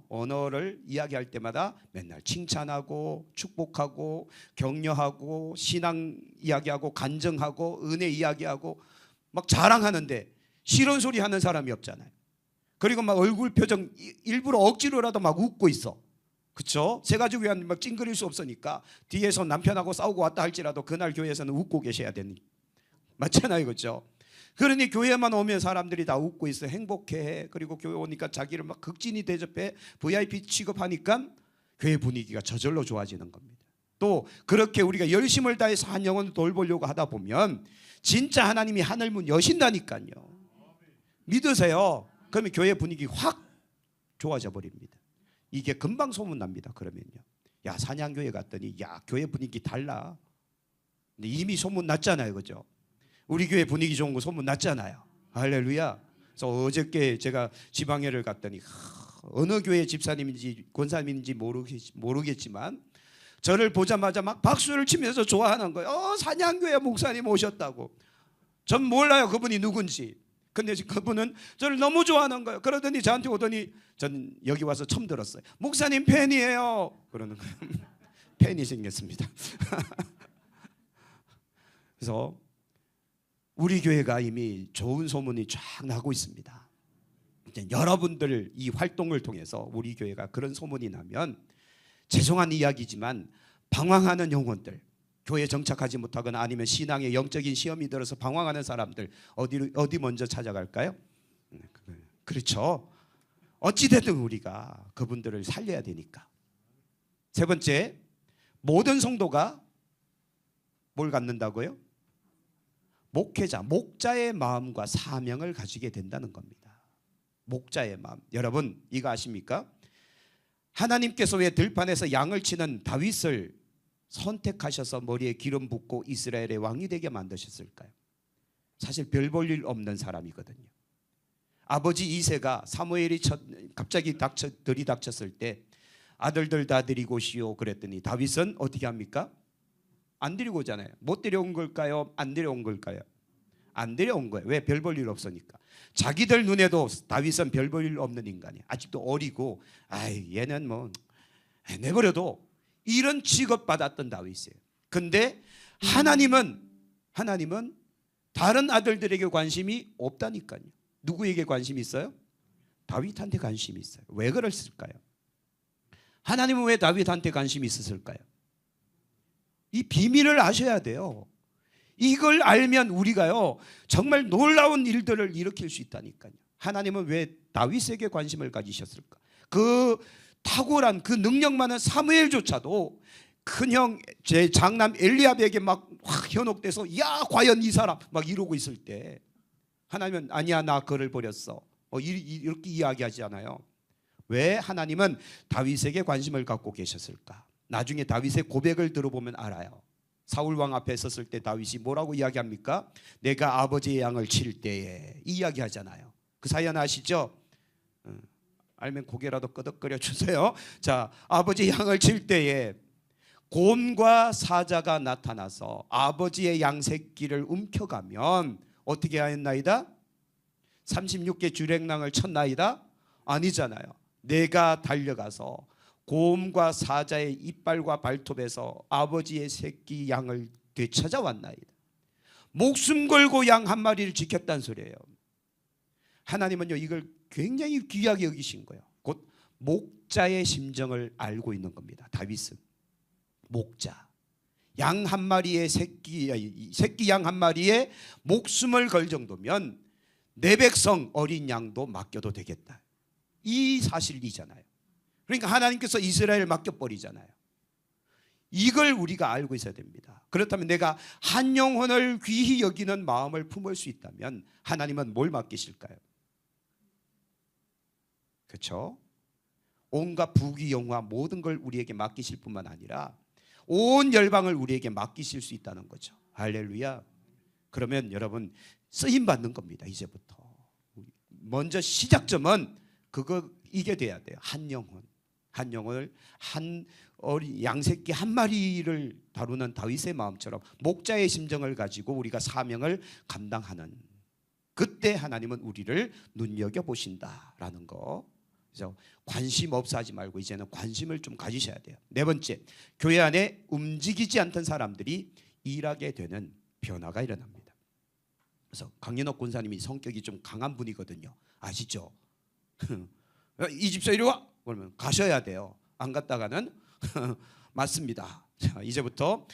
언어를 이야기할 때마다 맨날 칭찬하고 축복하고 격려하고 신앙 이야기하고 간증하고 은혜 이야기하고 막 자랑하는데 싫은 소리 하는 사람이 없잖아요. 그리고 막 얼굴 표정 일부러 억지로라도 막 웃고 있어. 그렇죠? 새 가족 위한 막 찡그릴 수 없으니까 뒤에서 남편하고 싸우고 왔다 할지라도 그날 교회에서는 웃고 계셔야 되니. 맞잖아요. 그렇죠? 그러니 교회만 오면 사람들이 다 웃고 있어. 행복해. 그리고 교회 오니까 자기를 막 극진히 대접해. VIP 취급하니까 교회 분위기가 저절로 좋아지는 겁니다. 또 그렇게 우리가 열심을 다해서 한 영혼을 돌보려고 하다 보면 진짜 하나님이 하늘 문 여신다니까요. 믿으세요. 그러면 교회 분위기 확 좋아져 버립니다. 이게 금방 소문납니다. 그러면요, 야 산양교회 갔더니 야 교회 분위기 달라. 근데 이미 소문 났잖아요. 그죠? 우리 교회 분위기 좋은 거 소문 났잖아요. 할렐루야. 그래서 어저께 제가 지방회를 갔더니 어느 교회 집사님인지 권사님인지 모르겠지만 저를 보자마자 막 박수를 치면서 좋아하는 거예요. 산양교회 목사님 오셨다고. 전 몰라요 그분이 누군지. 근데 그분은 저를 너무 좋아하는 거예요. 그러더니 저한테 오더니 전 여기 와서 처음 들었어요. 목사님 팬이에요. 그러는 거예요. 팬이 생겼습니다. 그래서 우리 교회가 이미 좋은 소문이 쫙 나고 있습니다. 여러분들 이 활동을 통해서 우리 교회가 그런 소문이 나면 죄송한 이야기지만 방황하는 영혼들, 교회에 정착하지 못하거나 아니면 신앙의 영적인 시험이 들어서 방황하는 사람들 어디 먼저 찾아갈까요? 그렇죠. 어찌됐든 우리가 그분들을 살려야 되니까. 세 번째, 모든 성도가 뭘 갖는다고요? 목자의 마음과 사명을 가지게 된다는 겁니다. 목자의 마음. 여러분 이거 아십니까? 하나님께서 왜 들판에서 양을 치는 다윗을 선택하셔서 머리에 기름 붓고 이스라엘의 왕이 되게 만드셨을까요? 사실 별 볼 일 없는 사람이거든요. 아버지 이새가 사무엘이 갑자기 들이닥쳤을 때 아들들 다 데리고 오시오 그랬더니 다윗은 어떻게 합니까? 안 데리고 오잖아요. 못 데려온 걸까요? 안 데려온 걸까요? 안 데려온 거예요. 왜? 별 볼 일 없으니까. 자기들 눈에도 다윗은 별 볼 일 없는 인간이야. 아직도 어리고 얘는 뭐 내버려도 이런 취급받았던 다윗이에요. 근데 하나님은 다른 아들들에게 관심이 없다니까요. 누구에게 관심이 있어요? 다윗한테 관심이 있어요. 왜 그랬을까요? 하나님은 왜 다윗한테 관심이 있었을까요? 이 비밀을 아셔야 돼요. 이걸 알면 우리가요 정말 놀라운 일들을 일으킬 수 있다니까요. 하나님은 왜 다윗에게 관심을 가지셨을까? 그 탁월한 그 능력 많은 사무엘조차도 큰형 제 장남 엘리압에게 막 현혹돼서 야 과연 이 사람 막 이러고 있을 때 하나님은 아니야 나 그를 버렸어 이렇게 이야기하잖아요. 왜 하나님은 다윗에게 관심을 갖고 계셨을까? 나중에 다윗의 고백을 들어보면 알아요. 사울 왕 앞에 섰을 때 다윗이 뭐라고 이야기합니까? 내가 아버지의 양을 칠 때에 이야기하잖아요. 그 사연 아시죠? 알면 고개라도 끄덕거려 주세요. 자, 아버지 양을 칠 때에 곰과 사자가 나타나서 아버지의 양새끼를 움켜가면 어떻게 하였나이다? 36개 주랭랑을 쳤나이다? 아니잖아요. 내가 달려가서 곰과 사자의 이빨과 발톱에서 아버지의 새끼 양을 되찾아왔나이다. 목숨 걸고 양 한 마리를 지켰다는 소리예요. 하나님은요 이걸 굉장히 귀하게 여기신 거예요. 곧 목자의 심정을 알고 있는 겁니다. 다윗은 목자, 양 한 마리의 새끼 양 한 마리에 목숨을 걸 정도면 내 백성 어린 양도 맡겨도 되겠다. 이 사실이잖아요. 그러니까 하나님께서 이스라엘을 맡겨버리잖아요. 이걸 우리가 알고 있어야 됩니다. 그렇다면 내가 한 영혼을 귀히 여기는 마음을 품을 수 있다면 하나님은 뭘 맡기실까요? 그렇죠? 온갖 부귀영화 모든 걸 우리에게 맡기실 뿐만 아니라 온 열방을 우리에게 맡기실 수 있다는 거죠. 할렐루야. 그러면 여러분 쓰임 받는 겁니다. 이제부터 먼저 시작점은 이게 돼야 돼요. 한 영혼을 한 어린 양새끼 한 마리를 다루는 다윗의 마음처럼 목자의 심정을 가지고 우리가 사명을 감당하는, 그때 하나님은 우리를 눈여겨보신다라는 거. 그래서 관심 없어 하지 말고 이제는 관심을 좀 가지셔야 돼요. 네 번째, 교회 안에 움직이지 않던 사람들이 일하게 되는 변화가 일어납니다. 그래서 강연옥 권사님이 성격이 좀 강한 분이거든요. 아시죠? 이 집사 이리 와! 그러면 가셔야 돼요. 안 갔다가는 맞습니다. 자, 이제부터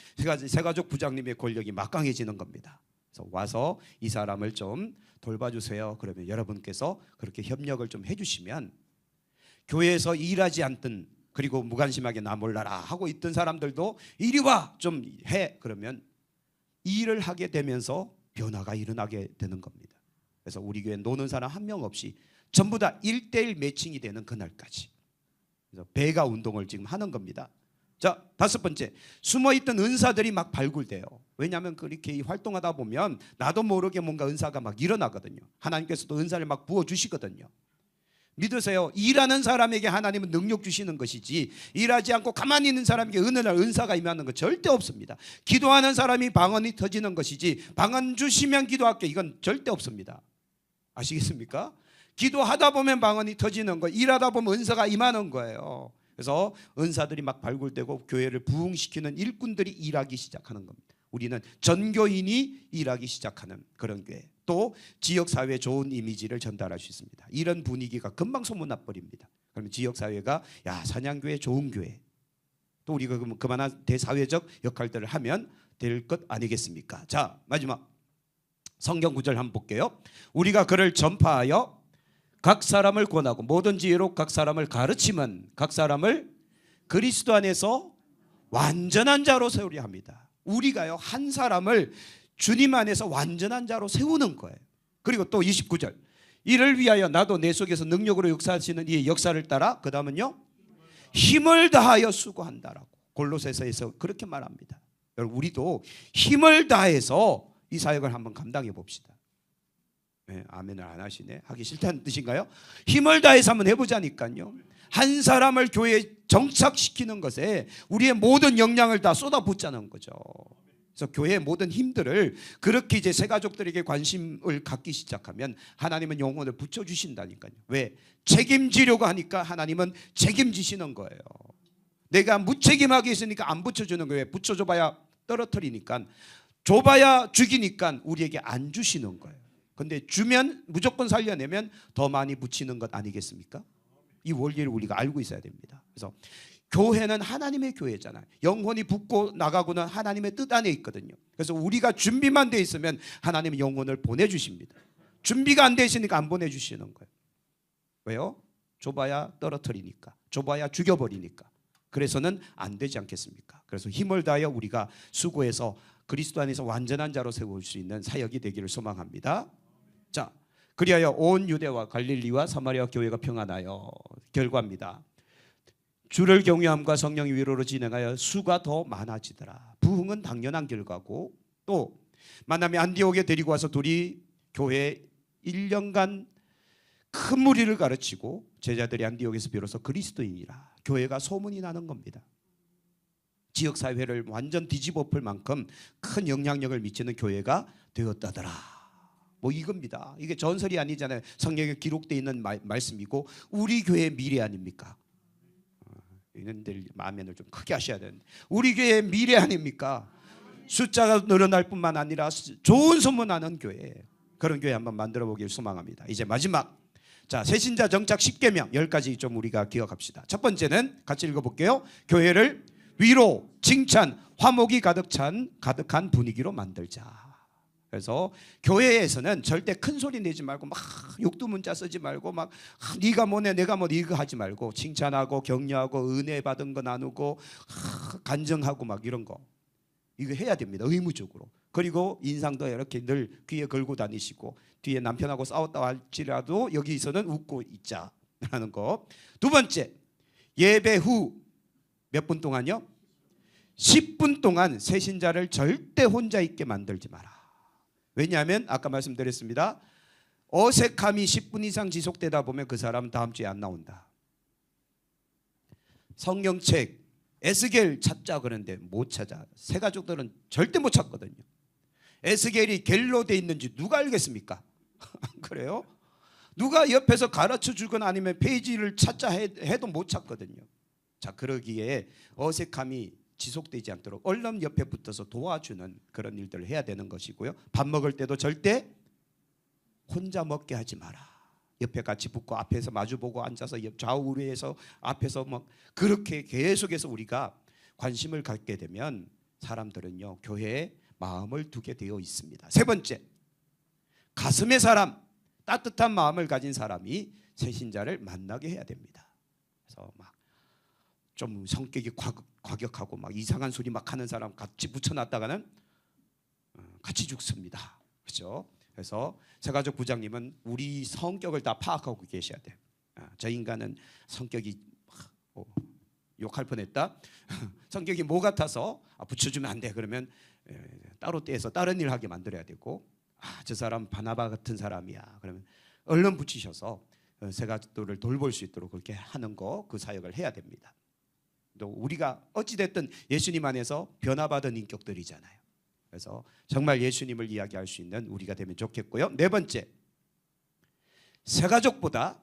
세가족 부장님의 권력이 막강해지는 겁니다. 그래서 와서 이 사람을 좀 돌봐주세요. 그러면 여러분께서 그렇게 협력을 좀 해주시면 교회에서 일하지 않던, 그리고 무관심하게 나 몰라라 하고 있던 사람들도 이리 와 좀 해. 그러면 일을 하게 되면서 변화가 일어나게 되는 겁니다. 그래서 우리 교회 노는 사람 한 명 없이 전부 다 1:1 매칭이 되는 그날까지. 그래서 배가 운동을 지금 하는 겁니다. 자, 다섯 번째, 숨어있던 은사들이 막 발굴돼요. 왜냐하면 그렇게 활동하다 보면 나도 모르게 뭔가 은사가 막 일어나거든요. 하나님께서도 은사를 막 부어주시거든요. 믿으세요. 일하는 사람에게 하나님은 능력 주시는 것이지 일하지 않고 가만히 있는 사람에게 어느 날 은사가 임하는 건 절대 없습니다. 기도하는 사람이 방언이 터지는 것이지 방언 주시면 기도할게 이건 절대 없습니다. 아시겠습니까? 기도하다 보면 방언이 터지는 거, 일하다 보면 은사가 임하는 거예요. 그래서 은사들이 막 발굴되고 교회를 부흥시키는 일꾼들이 일하기 시작하는 겁니다. 우리는 전교인이 일하기 시작하는 그런 교회, 또 지역사회에 좋은 이미지를 전달할 수 있습니다. 이런 분위기가 금방 소문나버립니다. 그러면 지역사회가 야 사냥교회 좋은 교회, 또 우리가 그만한 대사회적 역할들을 하면 될 것 아니겠습니까? 자, 마지막 성경 구절 한번 볼게요. 우리가 그를 전파하여 각 사람을 권하고 모든 지혜로 각 사람을 가르치면 각 사람을 그리스도 안에서 완전한 자로 세우려 합니다. 우리가요 한 사람을 주님 안에서 완전한 자로 세우는 거예요. 그리고 또 29절, 이를 위하여 나도 내 속에서 능력으로 역사하시는 이 역사를 따라, 그 다음은요 힘을 다하여 수고한다라고 골로새서에서 그렇게 말합니다. 여러분 우리도 힘을 다해서 이 사역을 한번 감당해 봅시다. 네, 아멘을 안 하시네. 하기 싫다는 뜻인가요? 힘을 다해서 한번 해보자니까요. 한 사람을 교회에 정착시키는 것에 우리의 모든 역량을 다 쏟아붓자는 거죠. 그래서 교회의 모든 힘들을 그렇게 이제 새 가족들에게 관심을 갖기 시작하면 하나님은 영혼을 붙여주신다니까요. 왜? 책임지려고 하니까 하나님은 책임지시는 거예요. 내가 무책임하게 있으니까 안 붙여주는 거예요. 붙여줘봐야 떨어뜨리니까, 줘봐야 죽이니까 우리에게 안 주시는 거예요. 근데 주면 무조건 살려내면 더 많이 붙이는 것 아니겠습니까? 이 원리를 우리가 알고 있어야 됩니다. 그래서 교회는 하나님의 교회잖아요. 영혼이 붙고 나가고는 하나님의 뜻 안에 있거든요. 그래서 우리가 준비만 돼 있으면 하나님은 영혼을 보내주십니다. 준비가 안 돼 있으니까 안 보내주시는 거예요. 왜요? 줘봐야 떨어뜨리니까, 줘봐야 죽여버리니까. 그래서는 안 되지 않겠습니까? 그래서 힘을 다하여 우리가 수고해서 그리스도 안에서 완전한 자로 세울 수 있는 사역이 되기를 소망합니다. 자, 그리하여 온 유대와 갈릴리와 사마리아 교회가 평안하여, 결과입니다. 주를 경외함과 성령의 위로로 진행하여 수가 더 많아지더라. 부흥은 당연한 결과고, 또 만남의 안디옥에 데리고 와서 둘이 교회 1년간 큰 무리를 가르치고 제자들이 안디옥에서 비로소 그리스도인이라 교회가 소문이 나는 겁니다. 지역사회를 완전 뒤집어 엎을 만큼 큰 영향력을 미치는 교회가 되었다더라. 뭐 이겁니다. 이게 전설이 아니잖아요. 성경에 기록되어 있는 말씀이고 우리 교회의 미래 아닙니까? 이런들 마음을 좀 크게 하셔야 되는데, 우리 교회의 미래 아닙니까? 숫자가 늘어날 뿐만 아니라 좋은 소문나는 교회, 그런 교회 한번 만들어 보길 소망합니다. 이제 마지막, 자, 새신자 정착 10계명 10가지 좀 우리가 기억합시다. 첫 번째는 같이 읽어볼게요. 교회를 위로, 칭찬, 화목이 가득한 분위기로 만들자. 그래서 교회에서는 절대 큰 소리 내지 말고 막 욕두문자 쓰지 말고 막 네가 뭐네 내가 뭐 이거 하지 말고 칭찬하고 격려하고 은혜 받은 거 나누고 간증하고 막 이런 거 이거 해야 됩니다. 의무적으로. 그리고 인상도 이렇게 늘 귀에 걸고 다니시고 뒤에 남편하고 싸웠다 할지라도 여기서는 웃고 있자라는 거. 두 번째, 예배 후 몇 분 동안요? 10분 동안 새신자를 절대 혼자 있게 만들지 마라. 왜냐하면 아까 말씀드렸습니다. 어색함이 10분 이상 지속되다 보면 그 사람은 다음 주에 안 나온다. 성경책 에스겔 찾자 그러는데 못 찾아. 새 가족들은 절대 못 찾거든요. 에스겔이 겔로 돼 있는지 누가 알겠습니까? 그래요? 누가 옆에서 가르쳐 주거나 아니면 페이지를 찾자 해도 못 찾거든요. 자, 그러기에 어색함이 지속되지 않도록 얼른 옆에 붙어서 도와주는 그런 일들을 해야 되는 것이고요. 밥 먹을 때도 절대 혼자 먹게 하지 마라. 옆에 같이 붙고 앞에서 마주보고 앉아서 좌우리에서 앞에서 막 그렇게 계속해서 우리가 관심을 갖게 되면 사람들은요 교회에 마음을 두게 되어 있습니다. 세 번째, 가슴의 사람, 따뜻한 마음을 가진 사람이 새신자를 만나게 해야 됩니다. 그래서 막 좀 성격이 과격하고 막 이상한 소리 막 하는 사람 같이 붙여놨다가는 같이 죽습니다. 그렇죠? 그래서 새가족 부장님은 우리 성격을 다 파악하고 계셔야 돼요. 저 인간은 성격이 욕할 뻔했다. 성격이 뭐 같아서 붙여주면 안 돼. 그러면 따로 떼서 다른 일 하게 만들어야 되고, 저 사람 바나바 같은 사람이야. 그러면 얼른 붙이셔서 새가족들을 돌볼 수 있도록 그렇게 하는 거, 그 사역을 해야 됩니다. 또 우리가 어찌됐든 예수님 안에서 변화받은 인격들이잖아요. 그래서 정말 예수님을 이야기할 수 있는 우리가 되면 좋겠고요. 네 번째, 새가족보다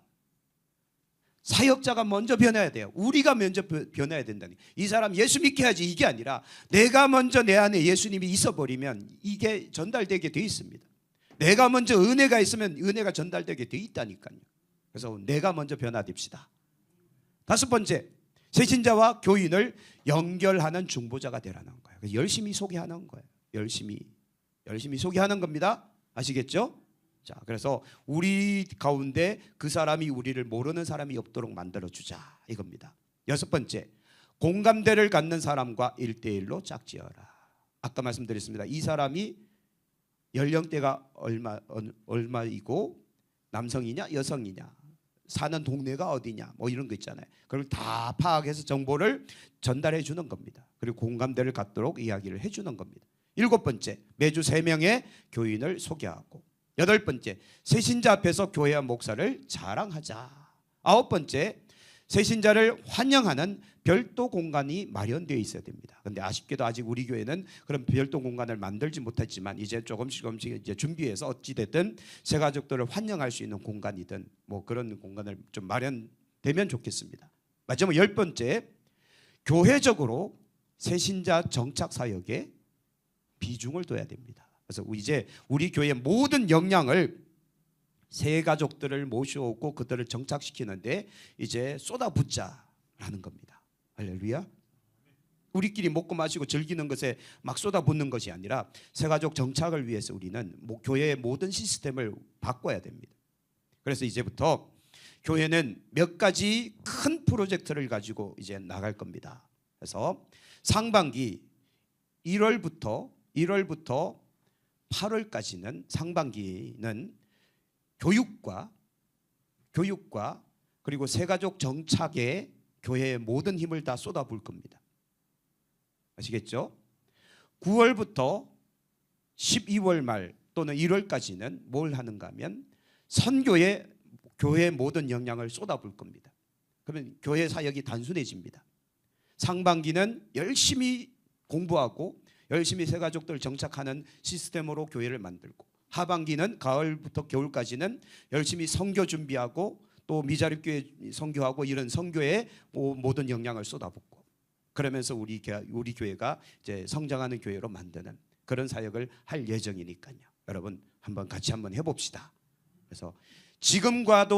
사역자가 먼저 변해야 돼요. 우리가 먼저 변해야 된다니. 이 사람 예수 믿게 해야지 이게 아니라 내가 먼저 내 안에 예수님이 있어버리면 이게 전달되게 돼 있습니다. 내가 먼저 은혜가 있으면 은혜가 전달되게 돼 있다니까요. 그래서 내가 먼저 변화됩시다. 다섯 번째, 새신자와 교인을 연결하는 중보자가 되라는 거예요. 열심히 소개하는 거예요. 열심히 소개하는 겁니다. 아시겠죠? 자, 그래서 우리 가운데 그 사람이 우리를 모르는 사람이 없도록 만들어주자 이겁니다. 여섯 번째, 공감대를 갖는 사람과 1대1로 짝지어라. 아까 말씀드렸습니다. 이 사람이 연령대가 얼마이고 남성이냐 여성이냐, 사는 동네가 어디냐, 뭐 이런 거 있잖아요. 그걸 다 파악해서 정보를 전달해 주는 겁니다. 그리고 공감대를 갖도록 이야기를 해주는 겁니다. 일곱 번째, 매주 3명의 교인을 소개하고. 여덟 번째, 새신자 앞에서 교회와 목사를 자랑하자. 아홉 번째, 새신자를 환영하는 별도 공간이 마련되어 있어야 됩니다. 그런데 아쉽게도 아직 우리 교회는 그런 별도 공간을 만들지 못했지만 이제 조금씩 이제 준비해서 어찌됐든 새 가족들을 환영할 수 있는 공간이든 뭐 그런 공간을 좀 마련되면 좋겠습니다. 마지막 열 번째, 교회적으로 새신자 정착 사역에 비중을 둬야 됩니다. 그래서 이제 우리 교회의 모든 역량을 새 가족들을 모셔오고 그들을 정착시키는데 이제 쏟아붓자라는 겁니다. 할렐루야. 우리끼리 먹고 마시고 즐기는 것에 막 쏟아붓는 것이 아니라 새 가족 정착을 위해서 우리는 교회의 모든 시스템을 바꿔야 됩니다. 그래서 이제부터 교회는 몇 가지 큰 프로젝트를 가지고 이제 나갈 겁니다. 그래서 상반기 1월부터 8월까지는 상반기는 교육과 그리고 새가족 정착에 교회의 모든 힘을 다 쏟아부을 겁니다. 아시겠죠? 9월부터 12월 말 또는 1월까지는 뭘 하는가 하면 선교에 교회의 모든 역량을 쏟아부을 겁니다. 그러면 교회 사역이 단순해집니다. 상반기는 열심히 공부하고 열심히 새가족들 정착하는 시스템으로 교회를 만들고, 하반기는 가을부터 겨울까지는 열심히 선교 준비하고 또 미자립교회 선교하고 이런 선교에 모든 역량을 쏟아붓고, 그러면서 우리 교회가 이제 성장하는 교회로 만드는 그런 사역을 할 예정이니까요. 여러분 한번 같이 한번 해봅시다. 그래서 지금과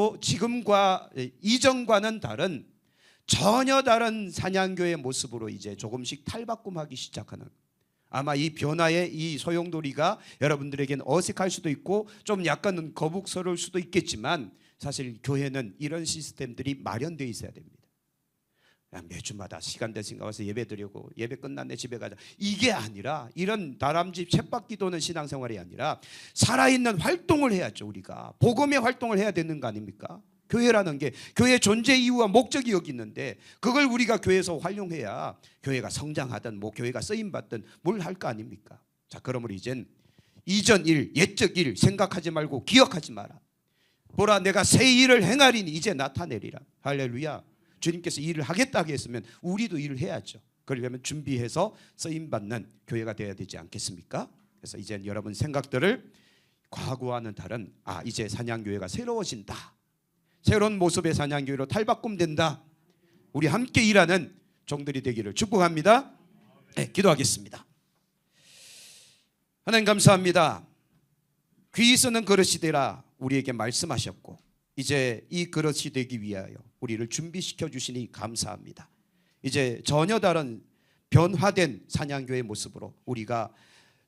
이전과는 다른 전혀 다른 사냥교의 모습으로 이제 조금씩 탈바꿈하기 시작하는, 아마 이 변화의 이 소용돌이가 여러분들에게는 어색할 수도 있고 좀 약간은 거북스러울 수도 있겠지만 사실 교회는 이런 시스템들이 마련되어 있어야 됩니다. 매주마다 시간 되신가 와서 예배 드리고 예배 끝났네 집에 가자, 이게 아니라 이런 다람쥐 쳇바퀴 도는 신앙생활이 아니라 살아있는 활동을 해야죠. 우리가 복음의 활동을 해야 되는 거 아닙니까? 교회라는 게 교회의 존재 이유와 목적이 여기 있는데 그걸 우리가 교회에서 활용해야 교회가 성장하든 교회가 쓰임받든 뭘 할 거 아닙니까? 자, 그러므로 이젠 이전 일, 옛적 일 생각하지 말고 기억하지 마라. 보라, 내가 새 일을 행하리니 이제 나타내리라. 할렐루야. 주님께서 일을 하겠다 했으면 우리도 일을 해야죠. 그러려면 준비해서 쓰임받는 교회가 되어야 되지 않겠습니까? 그래서 이제 여러분 생각들을 과거와는 다른 이제 사냥교회가 새로워진다, 새로운 모습의 사냥교회로 탈바꿈된다, 우리 함께 일하는 종들이 되기를 축복합니다. 네, 기도하겠습니다. 하나님 감사합니다. 귀 쓰는 그릇이 되라 우리에게 말씀하셨고 이제 이 그릇이 되기 위하여 우리를 준비시켜 주시니 감사합니다. 이제 전혀 다른 변화된 사냥교회의 모습으로 우리가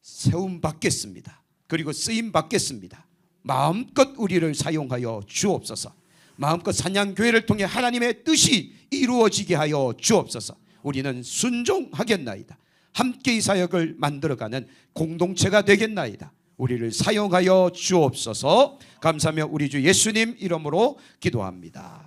세움 받겠습니다. 그리고 쓰임 받겠습니다. 마음껏 우리를 사용하여 주옵소서. 마음껏 사냥교회를 통해 하나님의 뜻이 이루어지게 하여 주옵소서. 우리는 순종하겠나이다. 함께 이 사역을 만들어가는 공동체가 되겠나이다. 우리를 사용하여 주옵소서. 감사하며 우리 주 예수님 이름으로 기도합니다.